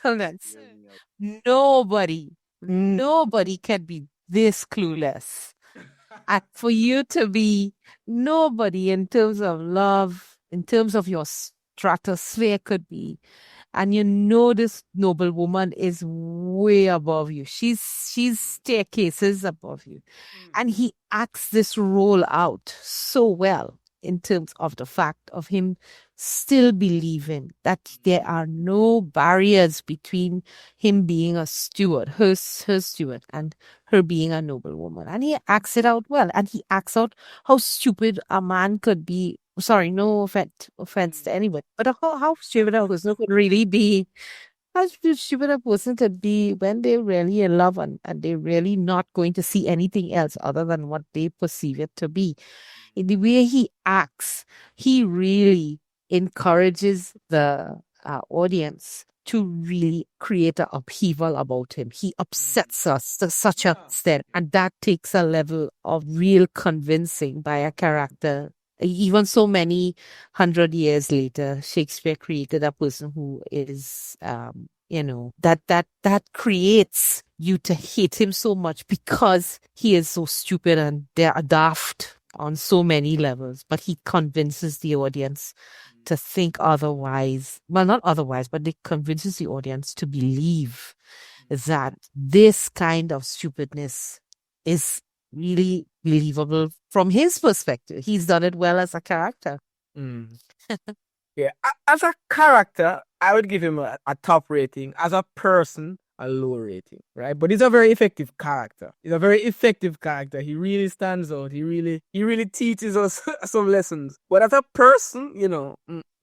S3: Nobody can be this clueless. And for you to be nobody in terms of love, in terms of your stratosphere could be. And this noble woman is way above you. She's staircases above you. And he acts this role out so well in terms of the fact of him still believing that there are no barriers between him being a steward, her steward, and her being a noble woman. And he acts it out well. And he acts out how stupid a man could be. Sorry, no offense to anyone, but how stupid a person could really be. How stupid a person could be when they're really in love and they're really not going to see anything else other than what they perceive it to be. In the way he acts, he really encourages the audience to really create an upheaval about him. He upsets us to such an extent, and that takes a level of real convincing by a character. Even so many 100 years later, Shakespeare created a person who is, that creates you to hate him so much because he is so stupid and daft on so many levels. But he convinces the audience to think otherwise. Well, not otherwise, but it convinces the audience to believe that this kind of stupidness is really believable from his perspective. He's done it well as a character.
S1: Mm. Yeah, as a character, I would give him a top rating. As a person, a low rating, right? But he's a very effective character. He's a very effective character. He really stands out. He really teaches us some lessons. But as a person,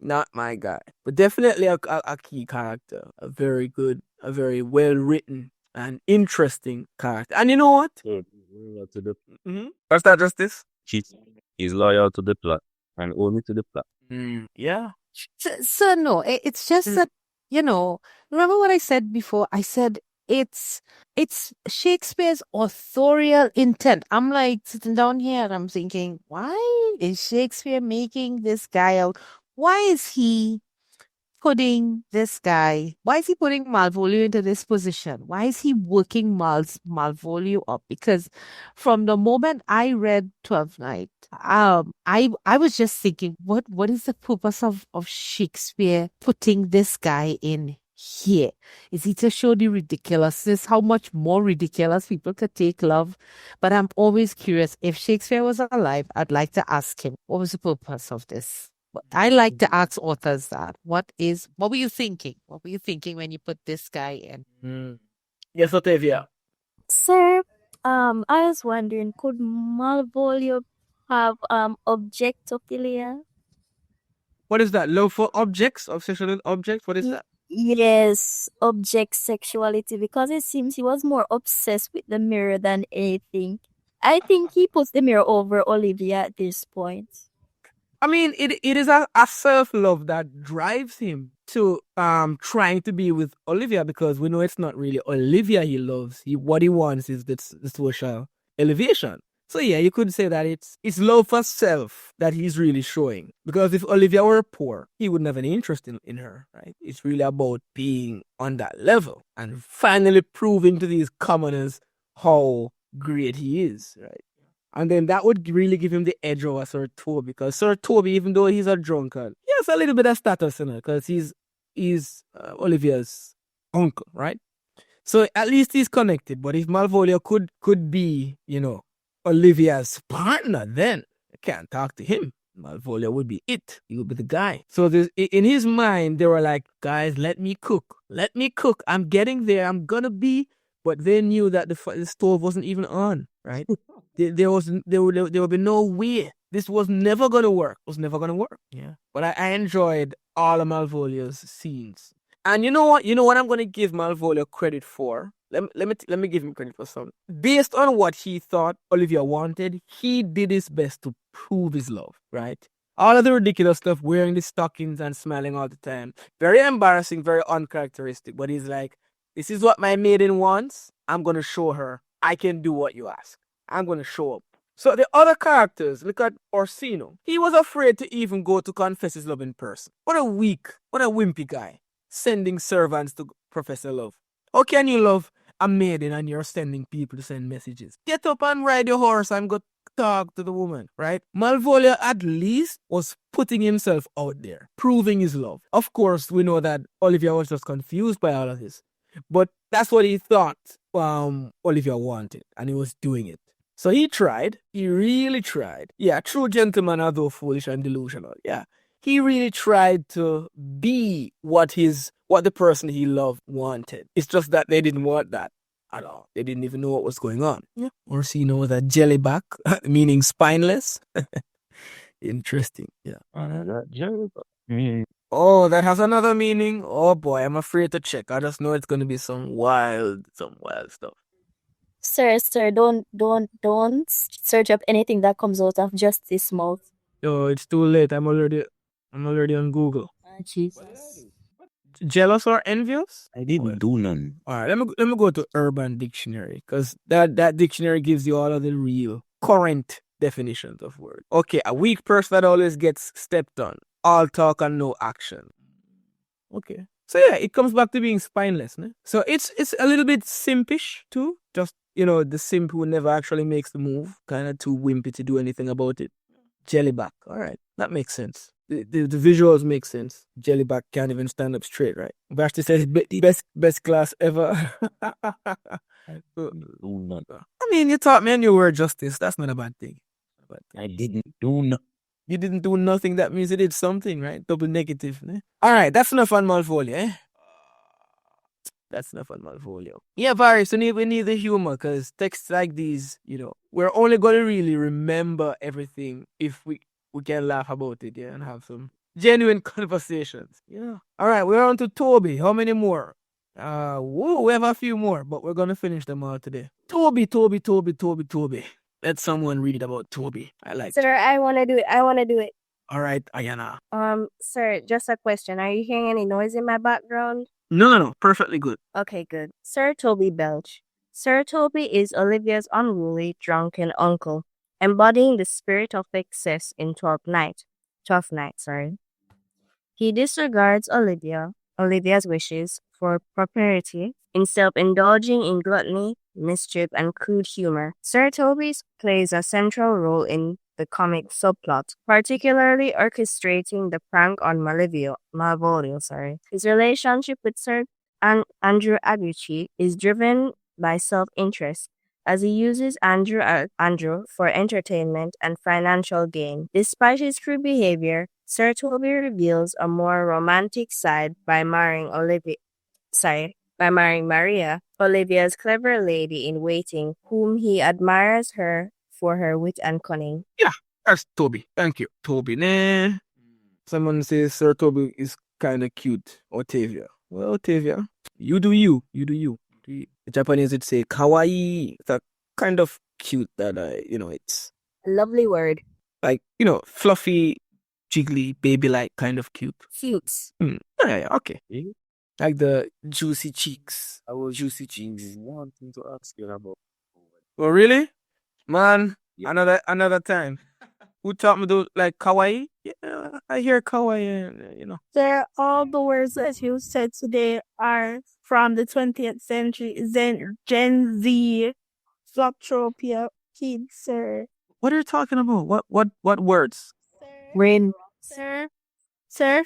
S1: not my guy. But definitely a key character. A very good, a very well written and interesting character. And you know what?
S2: So, loyal to the,
S1: What's that, Justice?
S2: he's loyal to the plot and only to the plot.
S1: Yeah.
S3: So no, it's just that, remember what I said before? I said it's Shakespeare's authorial intent. I'm like sitting down here and I'm thinking, why is Shakespeare making this guy out? Why is he putting Malvolio into this position? Why is he working Malvolio up? Because from the moment I read 12th Night, I was just thinking, what is the purpose of Shakespeare putting this guy in here? Is he to show the ridiculousness, how much more ridiculous people could take love? But I'm always curious, if Shakespeare was alive, I'd like to ask him, what was the purpose of this? I like to ask authors that. What were you thinking? What were you thinking when you put this guy in?
S1: Yes, Olivia.
S6: Sir, I was wondering, could Malvolio have objectophilia?
S1: What is that? Love for objects? Obsession with objects? What is that?
S6: Yes, object sexuality, because it seems he was more obsessed with the mirror than anything. I think he puts the mirror over Olivia at this point.
S1: I mean, it is a self-love that drives him to trying to be with Olivia, because we know it's not really Olivia he loves. What he wants is the social elevation. So yeah, you could say that it's love for self that he's really showing. Because if Olivia were poor, he wouldn't have any interest in her, right? It's really about being on that level and finally proving to these commoners how great he is, right? And then that would really give him the edge over Sir Toby, because Sir Toby, even though he's a drunkard, he has a little bit of status in it, because he's Olivia's uncle, right? So at least he's connected. But if Malvolio could be, Olivia's partner, then I can't talk to him. Malvolio would be it. He would be the guy. So in his mind, they were like, guys, let me cook. Let me cook. I'm getting there. I'm gonna be. But they knew that the stove wasn't even on, right? There would be no way. This was never gonna work. It was never gonna work. Yeah. But I enjoyed all of Malvolio's scenes. And you know what? You know what I'm gonna give Malvolio credit for? Let me give him credit for something. Based on what he thought Olivia wanted, he did his best to prove his love, right? All of the ridiculous stuff, wearing the stockings and smiling all the time. Very embarrassing, very uncharacteristic. But he's like, this is what my maiden wants. I'm going to show her I can do what you ask. I'm going to show up. So the other characters, look at Orsino. He was afraid to even go to confess his love in person. What a wimpy guy. Sending servants to profess love. How can you love a maiden and you're sending people to send messages? Get up and ride your horse and go talk to the woman, right? Malvolio at least was putting himself out there, proving his love. Of course, we know that Olivia was just confused by all of this. But that's what he thought Olivia wanted, and he was doing it. So he tried. He really tried. Yeah, true gentleman, although foolish and delusional. Yeah, he really tried to be what the person he loved wanted. It's just that they didn't want that at all. They didn't even know what was going on. Yeah. Orsino was a jellyback, meaning spineless. Interesting. Yeah.
S2: Jellyback.
S1: Oh, that has another meaning. Oh boy, I'm afraid to check. I just know it's gonna be some wild stuff.
S6: Sir, don't search up anything that comes out of Justice's mouth.
S1: Oh, it's too late. I'm already on Google.
S6: Jesus.
S1: Jealous or envious?
S2: I didn't do none.
S1: All right, let me go to Urban Dictionary, because that dictionary gives you all of the real current definitions of words. Okay, a weak person that always gets stepped on. All talk and no action. Okay. So yeah, it comes back to being spineless. Ne? So it's a little bit simpish too. Just, the simp who never actually makes the move. Kind of too wimpy to do anything about it. Jellyback. All right. That makes sense. the visuals make sense. Jellyback can't even stand up straight, right? Vashti says the best class ever. I mean, you taught me a new word, justice. That's not a bad thing. But
S2: I didn't do no.
S1: you didn't do nothing. That means you did something, right? Double negative. Eh? All right, that's enough on Malvolio, eh? That's enough on Malvolio. Yeah, Varys, we need the humor because texts like these, we're only going to really remember everything if we can laugh about it, yeah, and have some genuine conversations. Yeah. All right, we're on to Toby. How many more? We have a few more, but we're going to finish them all today. Toby. Let someone read about Toby. I like
S4: Sir, I want to do it.
S1: All right, Ayana.
S4: Sir, just a question. Are you hearing any noise in my background?
S1: No. Perfectly good.
S4: Okay, good. Sir Toby Belch. Sir Toby is Olivia's unruly, drunken uncle, embodying the spirit of excess in Twelfth Night. He disregards Olivia's wishes for propriety, in self-indulging in gluttony, mischief, and crude humor. Sir Toby plays a central role in the comic subplot, particularly orchestrating the prank on Malvolio. His relationship with Sir Andrew Aguichi is driven by self-interest, as he uses Andrew for entertainment and financial gain. Despite his crude behavior, Sir Toby reveals a more romantic side by marrying Maria, Olivia's clever lady-in-waiting, whom he admires her for her wit and cunning.
S1: Yeah, that's Toby. Thank you. Toby, nah. Someone says Sir Toby is kind of cute. Octavia. Well, Octavia, you do you. The Japanese would say kawaii. It's a kind of cute that it's
S4: A lovely word.
S1: like, fluffy, jiggly, baby-like kind of cute.
S4: Cute.
S1: Yeah, okay. Like the juicy cheeks.
S2: I was juicy cheeks. Wanting to ask you about.
S1: Oh, really? Man, another time. Who taught me to like kawaii? Yeah, I hear kawaii,
S7: Sir, all the words that you said today are from the 20th century Gen Z Floptropia kids, sir.
S1: What are you talking about? What words?
S3: Rain.
S7: Sir,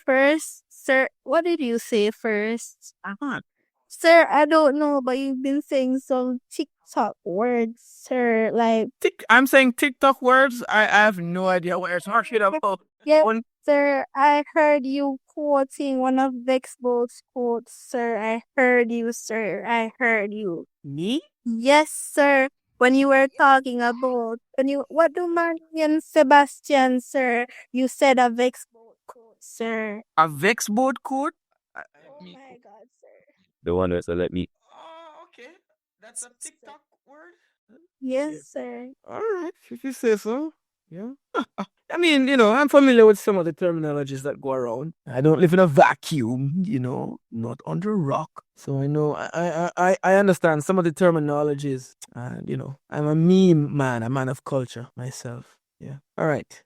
S7: first. Sir, what did you say first?
S1: Uh-huh.
S7: Sir, I don't know, but you've been saying some TikTok words, sir. Like,
S1: I'm saying TikTok words. I have no idea what you're talking about.
S7: yeah, sir, I heard you quoting one of Vexbo's quotes, sir. I heard you, sir. I heard you.
S1: Me?
S7: Yes, sir. When you were talking about what do Marty and Sebastian, sir? You said a Vexbo quote, sir.
S1: A Vexboard code?
S7: Oh my God, sir.
S2: The one that said let me.
S1: Oh, okay. That's a TikTok word?
S7: Yes, sir.
S1: All right, if you say so. Yeah. I mean, I'm familiar with some of the terminologies that go around. I don't live in a vacuum, not under a rock. So I know, I understand some of the terminologies. And, I'm a meme man, a man of culture myself. Yeah. All right.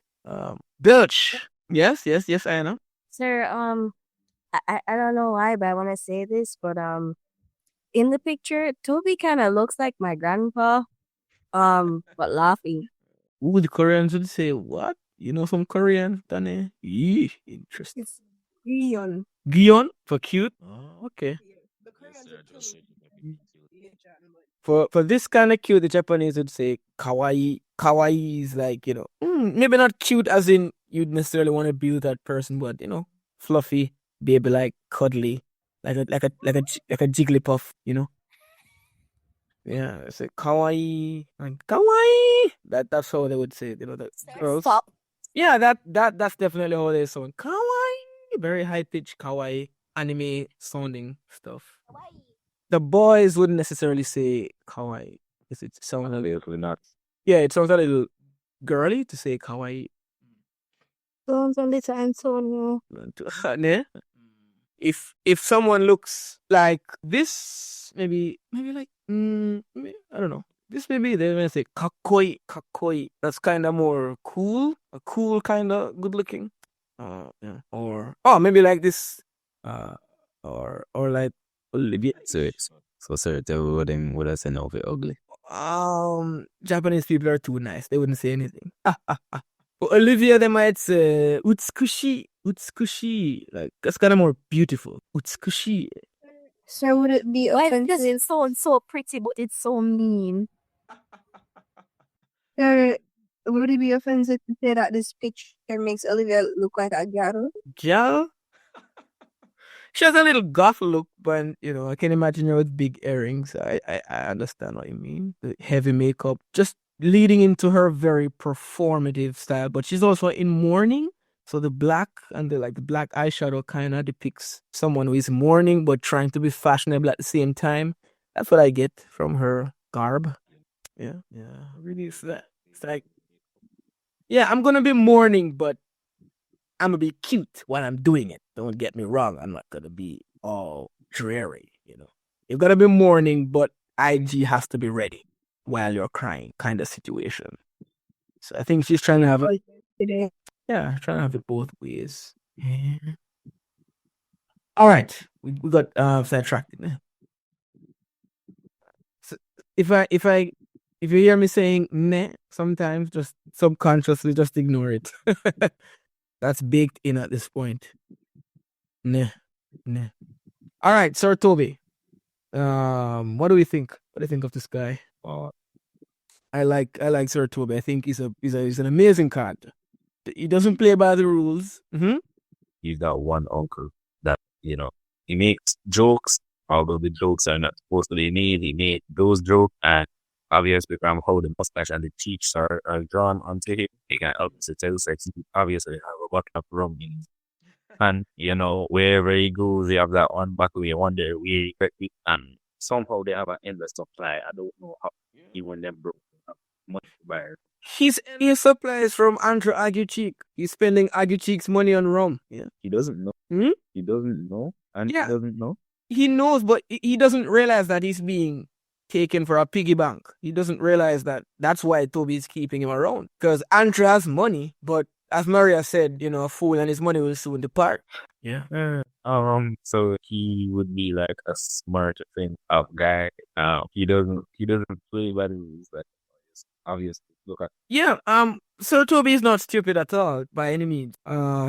S1: Bilch. Yes, I know.
S4: Sir, I don't know why, but I want to say this, but in the picture, Toby kind of looks like my grandpa, but laughing.
S1: Ooh, the Koreans would say, what? You know some Korean, Danny? Yee, interesting.
S7: It's Gion.
S1: Gion for cute? Oh, okay. For this kind of cute, the Japanese would say kawaii. Kawaii is like, maybe not cute as in you'd necessarily want to be with that person, but fluffy, baby-like, cuddly, like a Jigglypuff, Yeah, it's a kawaii, and kawaii. That's how they would say it, the girls.
S4: Stop.
S1: Yeah, that's definitely how they sound. Kawaii, very high pitched kawaii, anime sounding stuff. The boys wouldn't necessarily say kawaii because it sounds a little
S2: not.
S1: Yeah, it sounds a little girly to say kawaii.
S7: Sounds a little Antonio.
S1: Ne? If someone looks like this, maybe like I don't know. This maybe they may say kakoi. That's kind of more cool, a cool kind of good looking. Yeah. Or maybe like this. Or like Olivia.
S2: So sir, tell them what I say now for ugly.
S1: Japanese people are too nice. They wouldn't say anything. For Olivia, they might say utsukushi, utsukushi. Like that's kind of more beautiful. Utsukushi.
S7: Sir, would it be
S6: Why? Because
S7: offensive?
S6: it sounds so pretty, but it's so mean.
S7: Sir, would it be offensive to say that this picture makes Olivia look like a girl?
S1: Gal. She has a little goth look, but I can imagine her with big earrings. I understand what you mean. The heavy makeup, just leading into her very performative style. But she's also in mourning, so the black and the black eyeshadow kind of depicts someone who is mourning but trying to be fashionable at the same time. That's what I get from her garb. Yeah, really, it's that. It's like, yeah, I'm gonna be mourning, but I'm gonna be cute while I'm doing it. Don't get me wrong. I'm not gonna be all dreary. You've gotta be mourning, but IG has to be ready while you're crying, kind of situation. So I think she's trying to have it.
S7: Today.
S1: Yeah, trying to have it both ways. Yeah. All right, we got sidetracked. So if you hear me saying meh, sometimes just subconsciously just ignore it. That's baked in at this point. Nah. All right, Sir Toby. What do we think? What do you think of this guy? I like Sir Toby. I think he's an amazing character. He doesn't play by the rules.
S2: He's got one uncle that, he makes jokes, although the jokes are not supposed to be made. He made those jokes, and obviously from how the mustache and the cheeks are drawn onto him, he can help to tell sex. He obviously have a bucket of rum in him. And, wherever he goes, they have that one buckle. You wonder where he got it. And somehow they have an endless supply. I don't know how even them broke much buy.
S1: He supplies from Andrew Aguicheek. He's spending Aguicheek's money on rum. Yeah.
S2: He doesn't know.
S1: Hmm?
S2: He doesn't know. And
S1: Yeah.
S2: he doesn't know.
S1: He knows, but he doesn't realize that he's being taken for a piggy bank. He doesn't realize that that's why Toby is keeping him around. Because Andrew has money, but as Maria said, a fool and his money will soon depart. Yeah.
S2: So he would be like a smart thing of guy. He doesn't play by the rules, but obviously look at.
S1: Yeah. So Toby is not stupid at all by any means.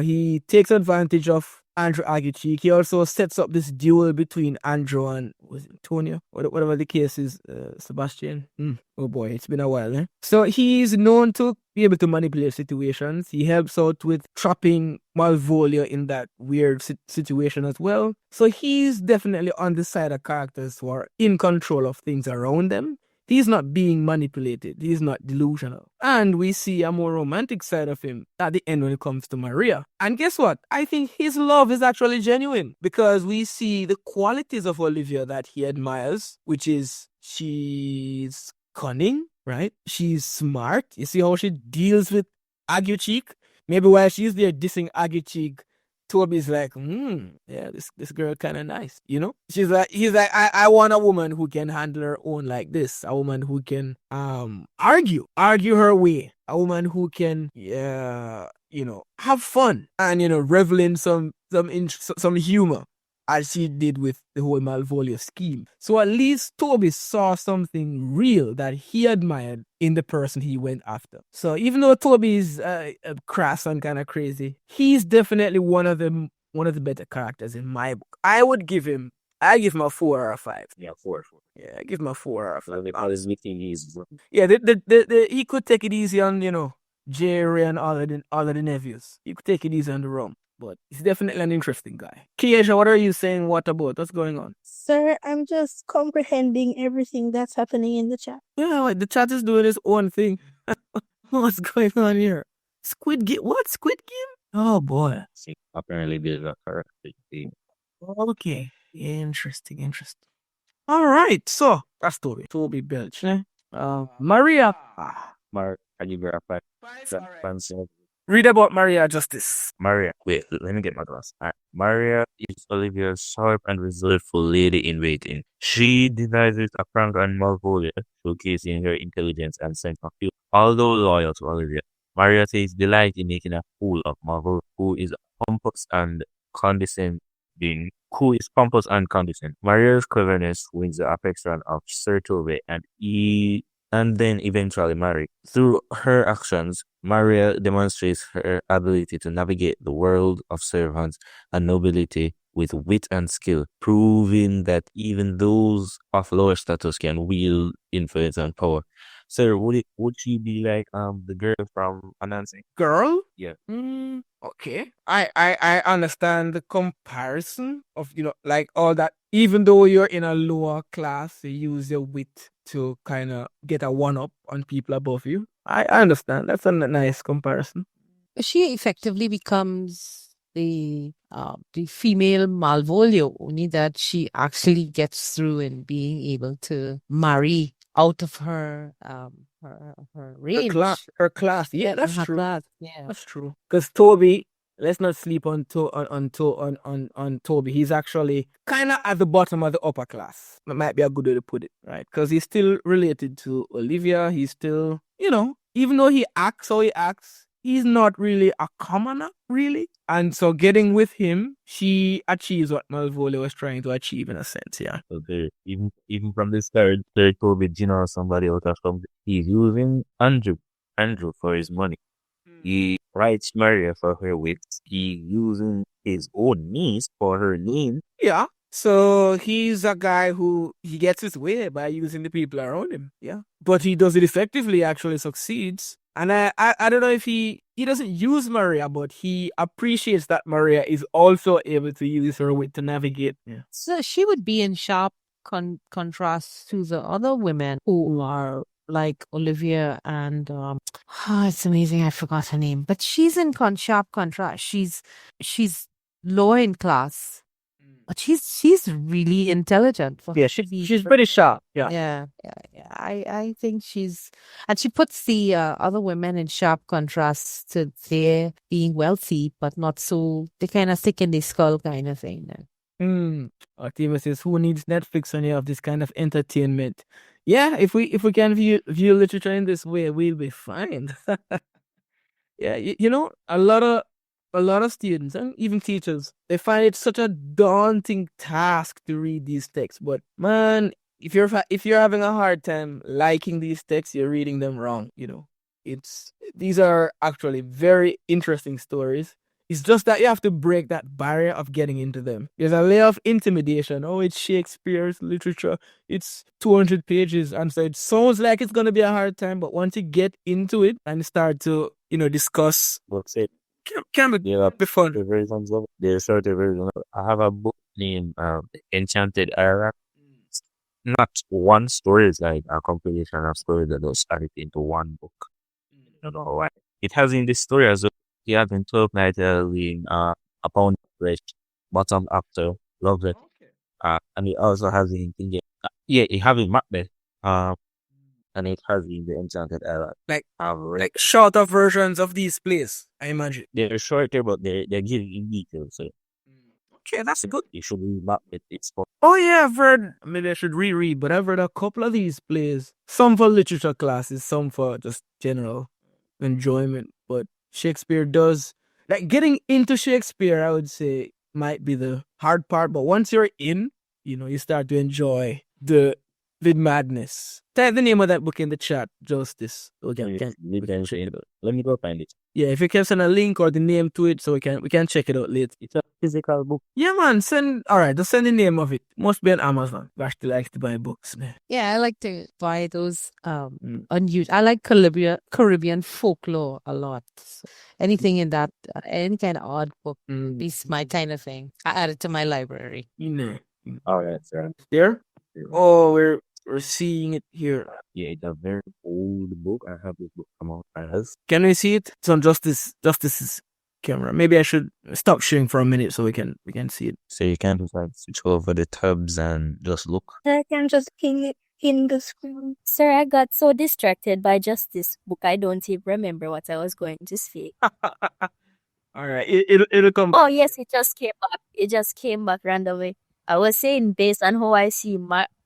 S1: He takes advantage of Andrew Aguicheek. He also sets up this duel between Andrew and was it Antonio, whatever the case is, Sebastian. Oh boy, it's been a while, eh? So he's known to be able to manipulate situations. He helps out with trapping Malvolio in that weird situation as well. So he's definitely on the side of characters who are in control of things around them. He's not being manipulated. He's not delusional. And we see a more romantic side of him at the end when it comes to Maria. And guess what? I think his love is actually genuine because we see the qualities of Olivia that he admires, which is she's cunning, right? She's smart. You see how she deals with Aguicheek? Maybe while she's there dissing Aguicheek, Toby's like, yeah, this girl kind of nice, He's like, I want a woman who can handle her own like this, a woman who can argue her way, a woman who can, have fun and revel in some humor, as she did with the whole Malvolio scheme. So at least Toby saw something real that he admired in the person he went after. So even though Toby is crass and kind of crazy, he's definitely one of the better characters in my book. I give him a 4 out of 5.
S2: Yeah, 4.
S1: Yeah, I give him a 4 out of 5.
S2: All his meeting is.
S1: Yeah, he could take it easy on Jerry and all of the nephews. He could take it easy on the rum. But he's definitely an interesting guy. Kiesha, what are you saying? What about? What's going on?
S8: Sir, I'm just comprehending everything that's happening in the chat.
S1: Yeah, the chat is doing its own thing. What's going on here? Squid Game? What? Squid Game? Oh, boy.
S2: Apparently, there's a character theme.
S1: Okay. Interesting. All right. So, that's Toby Belch. Maria.
S2: Mark, can you verify?
S1: Read about Maria Justice.
S2: Maria. Wait, let me get my glass. All right. Maria is Olivia's sharp and resourceful lady in waiting. She devises a prank on Malvolio, showcasing her intelligence and sense of humor. Although loyal to Olivia, Maria takes delight in making a fool of Malvolio, who is pompous and condescending. Maria's cleverness wins the affection of Sir Toby, and and then eventually marry. Through her actions, Maria demonstrates her ability to navigate the world of servants and nobility with wit and skill, proving that even those of lower status can wield influence and power. Sir, would she be like the girl from Anansi?
S1: Girl?
S2: Yeah.
S1: Okay. I understand the comparison of, like all that. Even though you're in a lower class, you use your wit to kind of get a one up on people above you. I understand. That's a nice comparison.
S3: She effectively becomes the female Malvolio, only that she actually gets through in being able to marry out of her her range.
S1: Her class. Yeah, that's
S3: Her
S1: true.
S3: class, yeah.
S1: That's true. Because Toby, let's not sleep on Toby. He's actually kind of at the bottom of the upper class. That might be a good way to put it, right? Because he's still related to Olivia. He's still, even though he acts how he acts, he's not really a commoner, really. And so getting with him, she achieves what Malvolio was trying to achieve in a sense, yeah.
S2: Okay, even from the start, there could be Gina or somebody out of something. He's using Andrew for his money. He writes Maria for her wits. He's using his own niece for her name.
S1: Yeah. So he's a guy who he gets his way by using the people around him. Yeah. But he does it effectively, actually succeeds. And I don't know if he doesn't use Maria, but he appreciates that Maria is also able to use her wit to navigate. Yeah.
S3: So she would be in sharp contrast to the other women who are like Olivia and it's amazing I forgot her name, but she's in sharp contrast. She's lower in class, but she's really intelligent.
S1: Yeah, she's pretty sharp. Yeah.
S3: Yeah. I think and she puts the other women in sharp contrast to their being wealthy, but not so, they kind of thick in the skull kind of thing.
S1: Artemis says, who needs Netflix when you have this kind of entertainment? Yeah, if we can view literature in this way, we'll be fine. Yeah, a lot of students and even teachers, they find it such a daunting task to read these texts. But man, if you're having a hard time liking these texts, you're reading them wrong. These are actually very interesting stories. It's just that you have to break that barrier of getting into them. There's a layer of intimidation. Oh, it's Shakespeare's literature. It's 200 pages. And so it sounds like it's going to be a hard time. But once you get into it and start to, discuss,
S2: What's it?
S1: Can be fun.
S2: The versions of there's sort of version. I have a book named Enchanted Era. Not one story, is like a compilation of stories that was started into one book. I don't know why. It has in this story as well. He has in 12th Night in a pound of flesh, bottom after, love it. And it also has in it has in Macbeth. And it has in the Enchanted Era.
S1: Like shorter versions of these plays, I imagine.
S2: They're shorter, but they're giving in detail. So
S1: okay, that's good.
S2: You should read Macbeth. It's fun.
S1: Oh yeah, I've heard. Maybe I should reread, but I've read a couple of these plays. Some for literature classes, some for just general enjoyment. But Shakespeare does, like, getting into Shakespeare, I would say, might be the hard part. But once you're in, you start to enjoy the madness. Type the name of that book in the chat, Justice.
S2: Let me go find it.
S1: Yeah, if you can send a link or the name to it, so we can check it out later.
S2: It's a physical book.
S1: Yeah, man. Just send the name of it. Must be on Amazon. Vashti likes to buy books, man.
S3: Yeah, I like to buy those unusual. I like Caribbean folklore a lot. So anything in that, any kind of odd book, is my kind of thing. I add it to my library.
S2: All right, sir.
S1: There? Oh, we're seeing it here.
S2: Yeah, it's a very old book. I have this book come out as.
S1: Can we see it? It's on Justice's camera. Maybe I should stop sharing for a minute so we can see it.
S2: So you can just switch over the tabs and just look.
S8: I can just ping it in the screen.
S6: Sir, I got so distracted by just this book, I don't even remember what I was going to say.
S1: All right, it'll come.
S6: Oh yes, it just came back. It just came back randomly. I was saying, based on how I see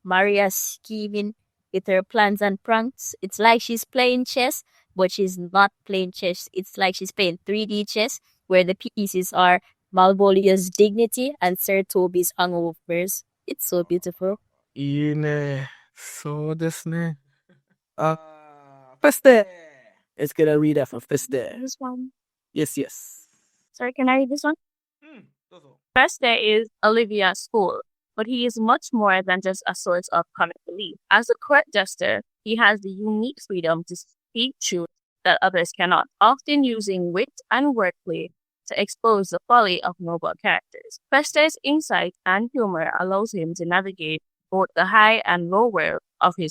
S6: Maria scheming with her plans and pranks, it's like she's playing chess, but she's not playing chess. It's like she's playing 3D chess, where the pieces are Malvolio's dignity and Sir Toby's hangovers. It's so beautiful.
S1: So this ne. Feste. Let's get a reader from Feste.
S6: This one.
S1: Yes.
S6: Sorry, can I read this one? First there is Olivia's school, but he is much more than just a source of comic relief. As a court jester, he has the unique freedom to speak truth that others cannot, often using wit and wordplay to expose the folly of noble characters. Feste's insight and humor allows him to navigate both the high and low world of the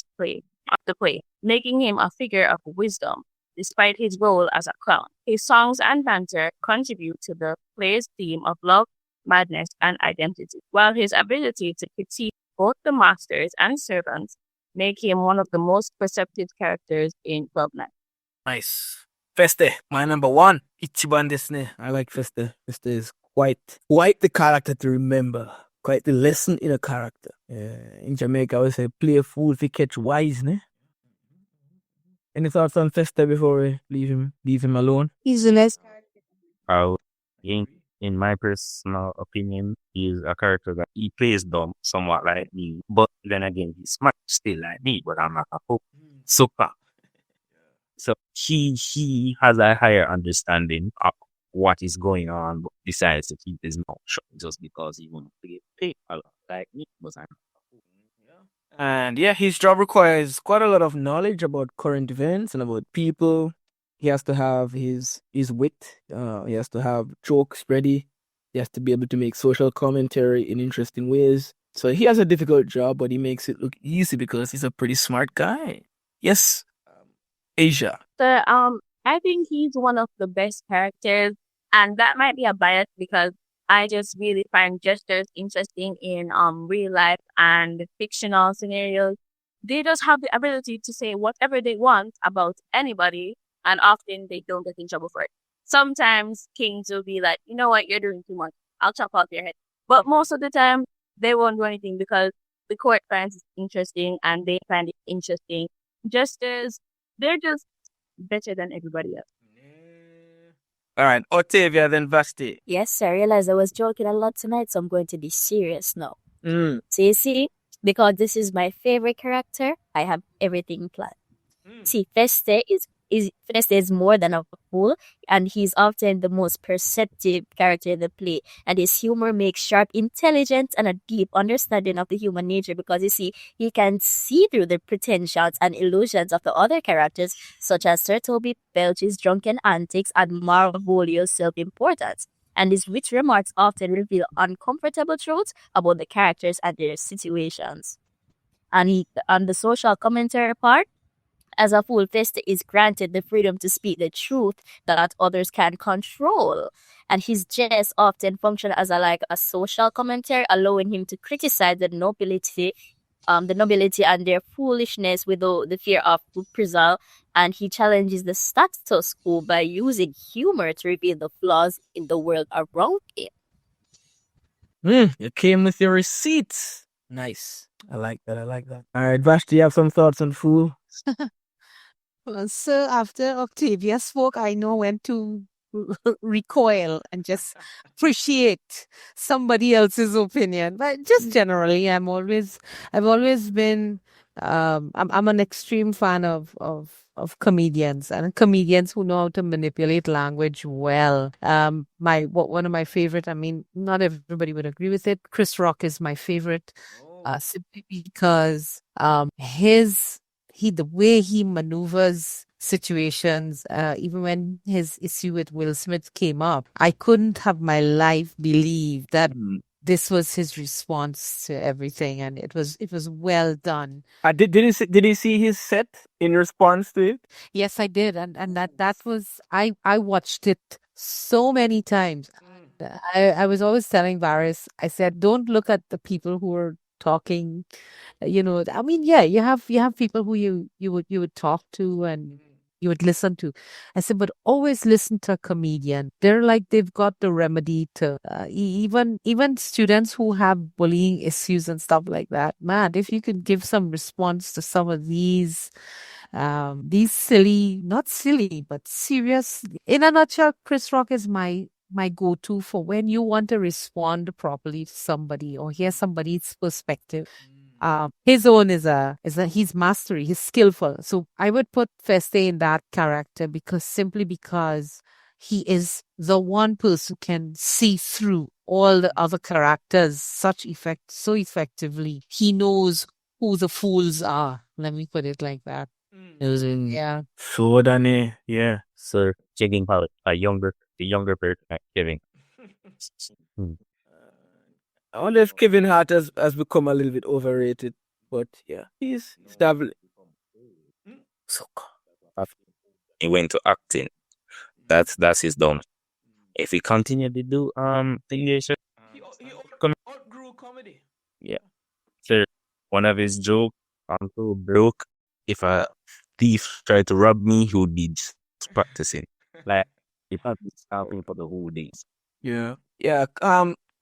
S6: play, making him a figure of wisdom despite his role as a clown. His songs and banter contribute to the play's theme of love, madness, and identity, while his ability to critique both the masters and servants make him one of the most perceptive characters in Twelfth Night.
S1: Nice. Feste, my number one. Ichiban desu. I like Feste. Feste is quite the character to remember. Quite the lesson in a character. In Jamaica, I would say, play a fool if you catch wise, ne? Any thoughts on Feste before we leave him alone?
S8: He's the next character.
S2: In my personal opinion, he's a character that he plays dumb, somewhat like me. But then again, he's smart, still like me, but I'm not a hope. Super. So he has a higher understanding of what is going on, but decides to keep his mouth shut just because he wants to get paid a lot like me. But I'm
S1: And yeah, his job requires quite a lot of knowledge about current events and about people. He has to have his wit. He has to have jokes ready. He has to be able to make social commentary in interesting ways. So he has a difficult job, but he makes it look easy because he's a pretty smart guy. Yes, Asia.
S6: So I think he's one of the best characters, and that might be a bias because I just really find jesters interesting in real life and fictional scenarios. They just have the ability to say whatever they want about anybody, and often they don't get in trouble for it. Sometimes kings will be like, you know what, you're doing too much. I'll chop off your head. But most of the time, they won't do anything because the court finds it interesting and they find it interesting. Jesters, they're just better than everybody else.
S1: All right, Octavia, then Vasti.
S9: Yes, sir. I realized I was joking a lot tonight, so I'm going to be serious now.
S1: Mm.
S9: So you see, because this is my favorite character, I have everything planned. See, Feste is more than a fool, and he's often the most perceptive character in the play. And his humor makes sharp intelligence and a deep understanding of the human nature because you see, he can see through the pretensions and illusions of the other characters, such as Sir Toby Belch's drunken antics and Malvolio's self-importance. And his wit remarks often reveal uncomfortable truths about the characters and their situations. And on the social commentary part, as a fool, Feste is granted the freedom to speak the truth that others can control. And his jests often function as a social commentary, allowing him to criticize the nobility and their foolishness without the fear of reprisal. And he challenges the status quo by using humor to reveal the flaws in the world around him.
S1: You came with your receipts. Nice. I like that. All right, Vash, do you have some thoughts on Fool?
S3: Well, so after Octavia spoke, I know when to recoil and just appreciate somebody else's opinion. But just generally, I've always been, I'm an extreme fan of comedians and comedians who know how to manipulate language well. One of my favorite, I mean, not everybody would agree with it. Chris Rock is my favorite, simply because, the way he maneuvers situations, even when his issue with Will Smith came up, I couldn't have my life believe that this was his response to everything, and it was well done.
S1: Did he see his set in response to it?
S3: Yes, I did, and that was I watched it so many times. I was always telling Varys, I said, don't look at the people who are talking. I mean, yeah, you have people who you would talk to and you would listen to. I said, but always listen to a comedian. They've got the remedy to even students who have bullying issues and stuff like that. Man, if you could give some response to some of these silly, not silly, but serious. In a nutshell, Chris Rock is my go-to for when you want to respond properly to somebody or hear somebody's perspective. His own is he's mastery, he's skillful. So I would put Feste in that character simply because he is the one person who can see through all the other characters so effectively. He knows who the fools are. Let me put it like that. Yeah.
S1: So Danny, yeah.
S2: Sir Jigging Pilot, the younger person, Kevin.
S1: I wonder if Kevin Hart has become a little bit overrated, but yeah, he's established.
S2: He went to acting. That's his down. If he continued to do English,
S1: He outgrew comedy.
S2: yeah. Sir, one of his joke, I'm so broke. If a thief tried to rob me, he would be just practicing. Like he practiced acting for the whole days.
S1: Yeah. Yeah.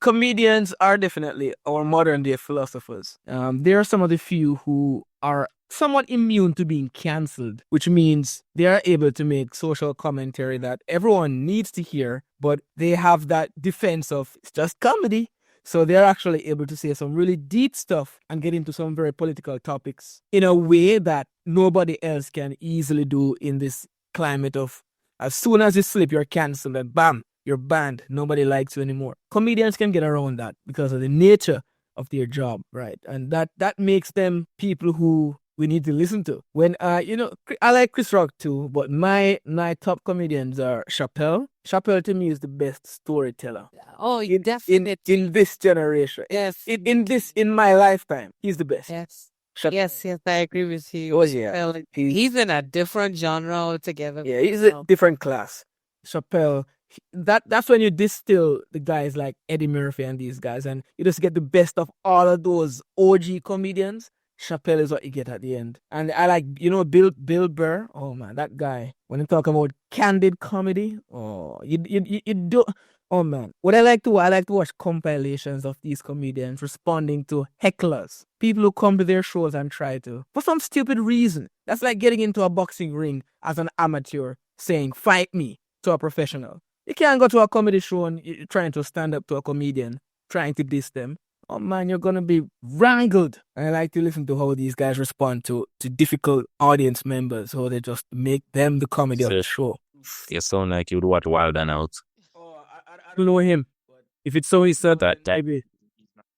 S1: Comedians are definitely our modern day philosophers. There are some of the few who are somewhat immune to being cancelled, which means they are able to make social commentary that everyone needs to hear, but they have that defense of it's just comedy. So they're actually able to say some really deep stuff and get into some very political topics in a way that nobody else can easily do in this climate of as soon as you slip, you're cancelled and bam, you're banned. Nobody likes you anymore. Comedians can get around that because of the nature of their job, right? And that makes them people who we need to listen to. When I like Chris Rock too, but my top comedians are Chappelle. Chappelle to me is the best storyteller.
S3: Oh,
S1: in this generation.
S3: Yes.
S1: In my lifetime, he's the best.
S3: Yes.
S1: Chappelle.
S3: Yes, I agree with you.
S1: Oh yeah.
S3: Well, he's in a different genre altogether.
S1: Yeah, he's a different class. Chappelle, that's when you distill the guys like Eddie Murphy and these guys, and you just get the best of all of those OG comedians. Chappelle is what you get at the end. And I like, Bill Burr. Oh man, that guy. When you talk about candid comedy, you do. Oh man, I like to watch compilations of these comedians responding to hecklers, people who come to their shows and try to, for some stupid reason. That's like getting into a boxing ring as an amateur, saying "fight me" to a professional. You can't go to a comedy show and you're trying to stand up to a comedian, trying to diss them. Oh man, you're gonna be wrangled. I like to listen to how these guys respond to difficult audience members, how they just make them the comedy of the show.
S2: You sound like you'd watch Wild and Out.
S1: Oh, I don't know him. If it's so he said
S2: that
S1: maybe.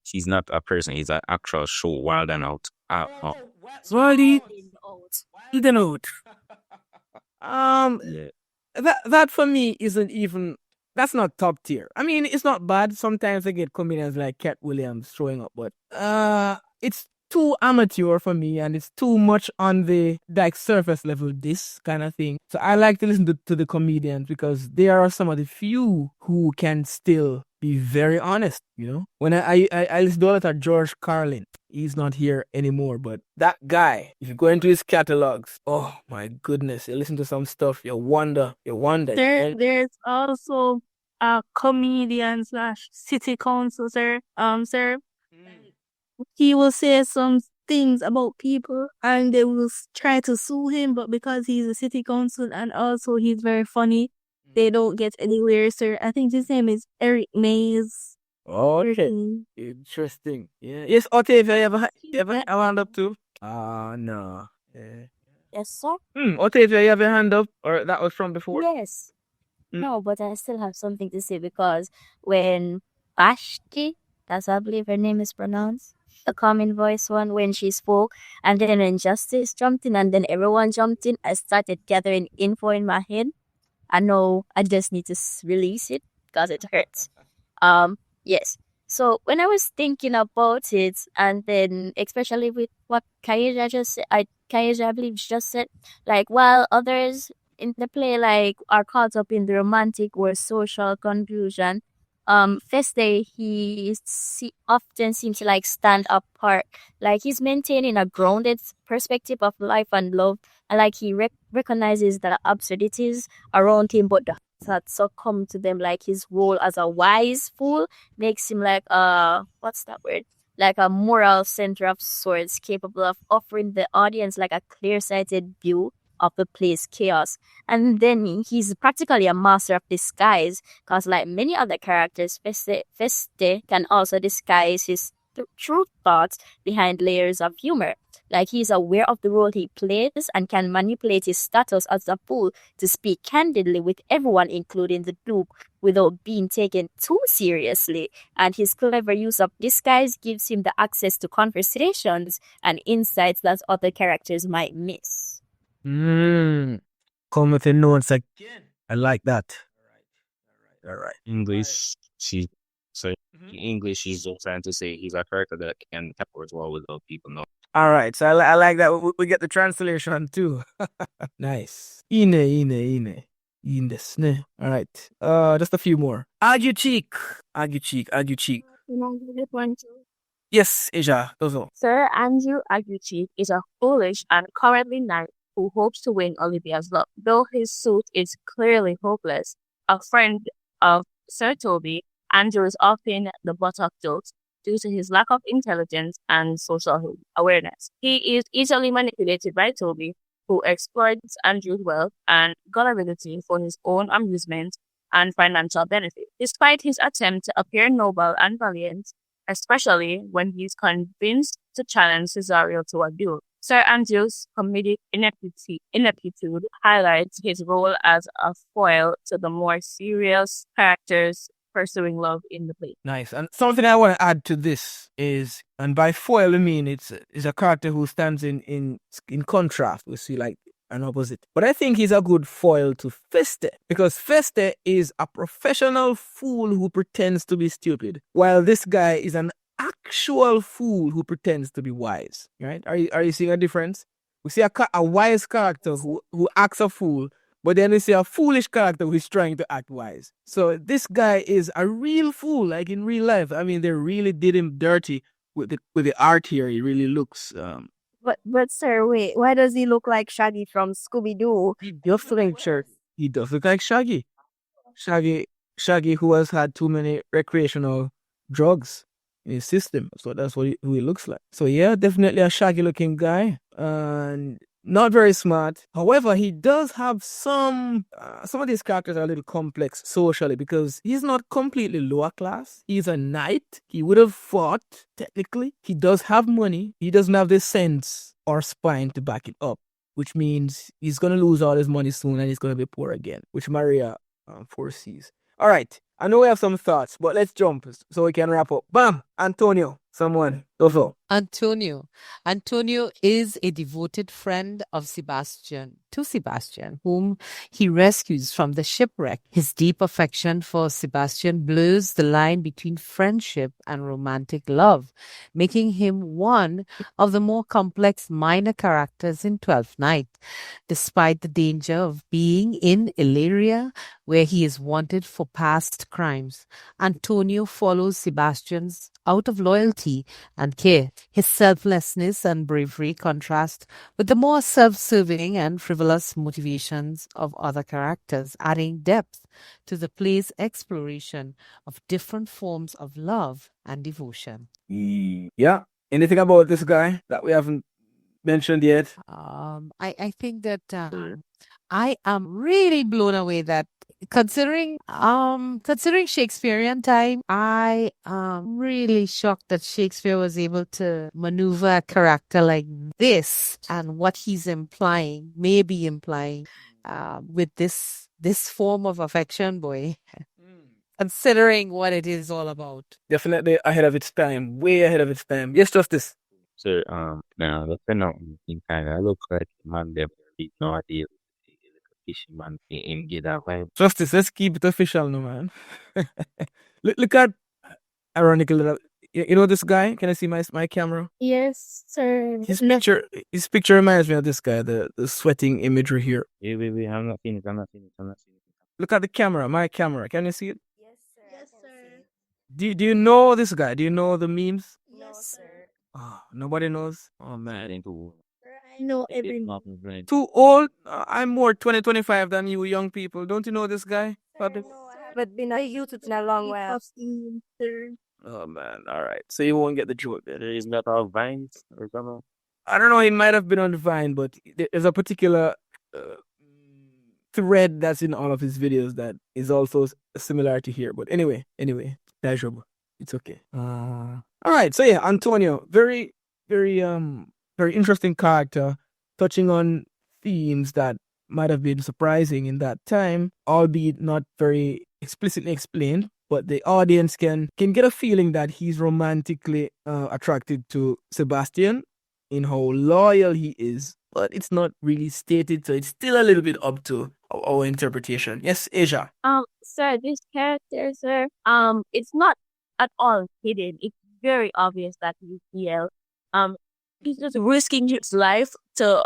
S2: He's not a person, he's an actual show, Wild and Out.
S1: Wildy and Out. That for me isn't even. That's not top tier. I mean, it's not bad. Sometimes I get comedians like Cat Williams showing up, but it's too amateur for me, and it's too much on the surface level diss kind of thing. So I like to listen to the comedians because they are some of the few who can still be very honest. When I listen to a lot of George Carlin. He's not here anymore, but that guy, if you go into his catalogs, oh my goodness, you listen to some stuff, you wonder.
S7: There's also a comedian / city council, sir. He will say some things about people and they will try to sue him, but because he's a city council and also he's very funny, they don't get anywhere, sir. I think his name is Eric Mays.
S1: Oh, okay. Interesting. Yeah. Yes, Otavia, you ever have a hand up too? No. Yeah.
S9: Yes, sir.
S1: Otavia, you have a hand up? Or that was from before?
S9: Yes. No, but I still have something to say because when Vashti, that's how I believe her name is pronounced, the common voice one, when she spoke, and then when Justice jumped in and then everyone jumped in, I started gathering info in my head. I know I just need to release it because it hurts. Yes. So when I was thinking about it, and then especially with what Kaija just said, Kaija I believe just said, like while others in the play like are caught up in the romantic or social confusion, Feste he often seems to like stand apart, like he's maintaining a grounded perspective of life and love, and like he recognizes the absurdities around him, but that succumb to them, like his role as a wise fool makes him like what's that word, like a moral center of sorts, capable of offering the audience like a clear-sighted view of the play's chaos. And then he's practically a master of disguise, because like many other characters, Feste can also disguise his true thoughts behind layers of humor. Like he's aware of the role he plays and can manipulate his status as a fool to speak candidly with everyone, including the Duke, without being taken too seriously. And his clever use of disguise gives him the access to conversations and insights that other characters might miss.
S1: Come with the notes again. I like that. All right.
S2: English, in English, she's just trying to say he's a character that can capture well without people know.
S1: All right. So I like that. We get the translation too. Nice. Ine. Indesne. All right. Just a few more. Argue cheek. Yes, Asia. Those all.
S10: Sir Andrew Aguchi is a foolish and cowardly knight who hopes to win Olivia's love. Though his suit is clearly hopeless, a friend of Sir Toby, Andrew is often the butt of jokes due to his lack of intelligence and social awareness. He is easily manipulated by Toby, who exploits Andrew's wealth and gullibility for his own amusement and financial benefit. Despite his attempt to appear noble and valiant, especially when he's convinced to challenge Cesario to a duel, Sir Andrew's comedic ineptitude highlights his role as a foil to the more serious characters pursuing love in the play.
S1: Nice. And something I want to add to this is, and by foil I mean it's a character who stands in contrast. We see like an opposite. But I think he's a good foil to Feste, because Feste is a professional fool who pretends to be stupid, while this guy is an actual fool who pretends to be wise. Right? Are you seeing a difference? We see a wise character who acts a fool, but then we see a foolish character who is trying to act wise. So this guy is a real fool, like in real life. I mean, they really did him dirty with the art here. He really looks.
S4: But sir, wait, why does he look like Shaggy from Scooby-Doo?
S1: He does look like Shaggy. Shaggy who has had too many recreational drugs in his system. So that's who he looks like. So yeah, definitely a Shaggy looking guy. And not very smart. However, he does have some of these characters are a little complex socially, because he's not completely lower class. He's a knight. He would have fought, technically. He does have money. He doesn't have the sense or spine to back it up, which means he's going to lose all his money soon and he's going to be poor again, which Maria foresees. All right. I know we have some thoughts, but let's jump so we can wrap up. Bam! Antonio, someone. Go.
S3: Antonio is a devoted friend of Sebastian, whom he rescues from the shipwreck. His deep affection for Sebastian blurs the line between friendship and romantic love, making him one of the more complex minor characters in Twelfth Night. Despite the danger of being in Illyria, where he is wanted for past crimes, Antonio follows Sebastian's out of loyalty and care. His selflessness and bravery contrast with the more self-serving and frivolous motivations of other characters, adding depth to the play's exploration of different forms of love and devotion.
S1: Yeah. Anything about this guy that we haven't mentioned yet?
S3: I think that I am really blown away that considering Shakespearean time, I am really shocked that Shakespeare was able to maneuver a character like this and what he's maybe implying with this form of affection, boy. Considering what it is all about.
S1: Definitely ahead of its time, way ahead of its time. Yes, Justice.
S2: So, now the phenomenon in kind of look like man, they no idea. Fisherman in get that vibe.
S1: Justice, let's keep it official, no man. look at ironically, you know this guy? Can I see my camera?
S6: Yes, sir.
S1: His picture reminds me of this guy, the sweating imagery here.
S2: Yeah, baby, I'm not seeing it.
S1: Look at the camera, my camera. Can you see it?
S4: Yes, sir.
S1: Do you know this guy? Do you know the memes?
S4: No, sir.
S1: Oh, nobody knows. Oh man,
S8: I know every
S1: too old. I'm more 2025 than you young people. Don't you know this guy?
S4: No, I haven't been on YouTube in a long while.
S1: Oh man, all right. So you won't get the joke.
S2: There is not all vines or something.
S1: I don't know. He might have been on the Vine, but there's a particular thread that's in all of his videos that is also a similarity here. But anyway, pleasurable. It's okay. All All right, so yeah, Antonio, very, very interesting character, touching on themes that might have been surprising in that time, albeit not very explicitly explained. But the audience can get a feeling that he's romantically attracted to Sebastian, in how loyal he is. But it's not really stated, so it's still a little bit up to our interpretation. Yes, Asia.
S10: Sir, this character, sir, it's not at all hidden. It's very obvious that he's just risking his life to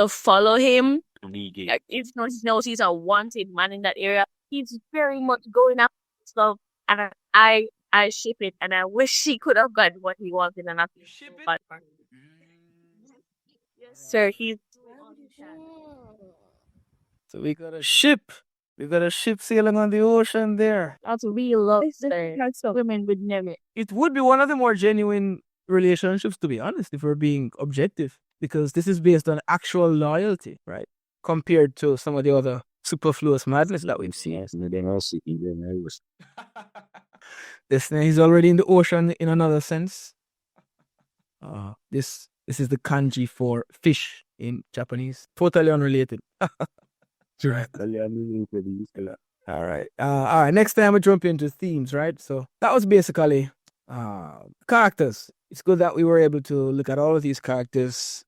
S10: follow him. Like, he knows he's a wanted man in that area. He's very much going after stuff, and I ship it, and I wish he could have gotten what he wanted, and not
S1: Ship
S10: so bad for him. Yes, sir. He's
S1: So we got a ship. We got a ship sailing on the ocean there.
S10: that's real love, sir. Women would never.
S1: It would be one of the more genuine relationships, to be honest, if we're being objective, because this is based on actual loyalty, right? Compared to some of the other superfluous madness that we've seen. He's already in the ocean in another sense. This is the kanji for fish in Japanese. Totally unrelated. Right. All right. All right. Next time we jump into themes, right? So that was basically characters. It's good that we were able to look at all of these characters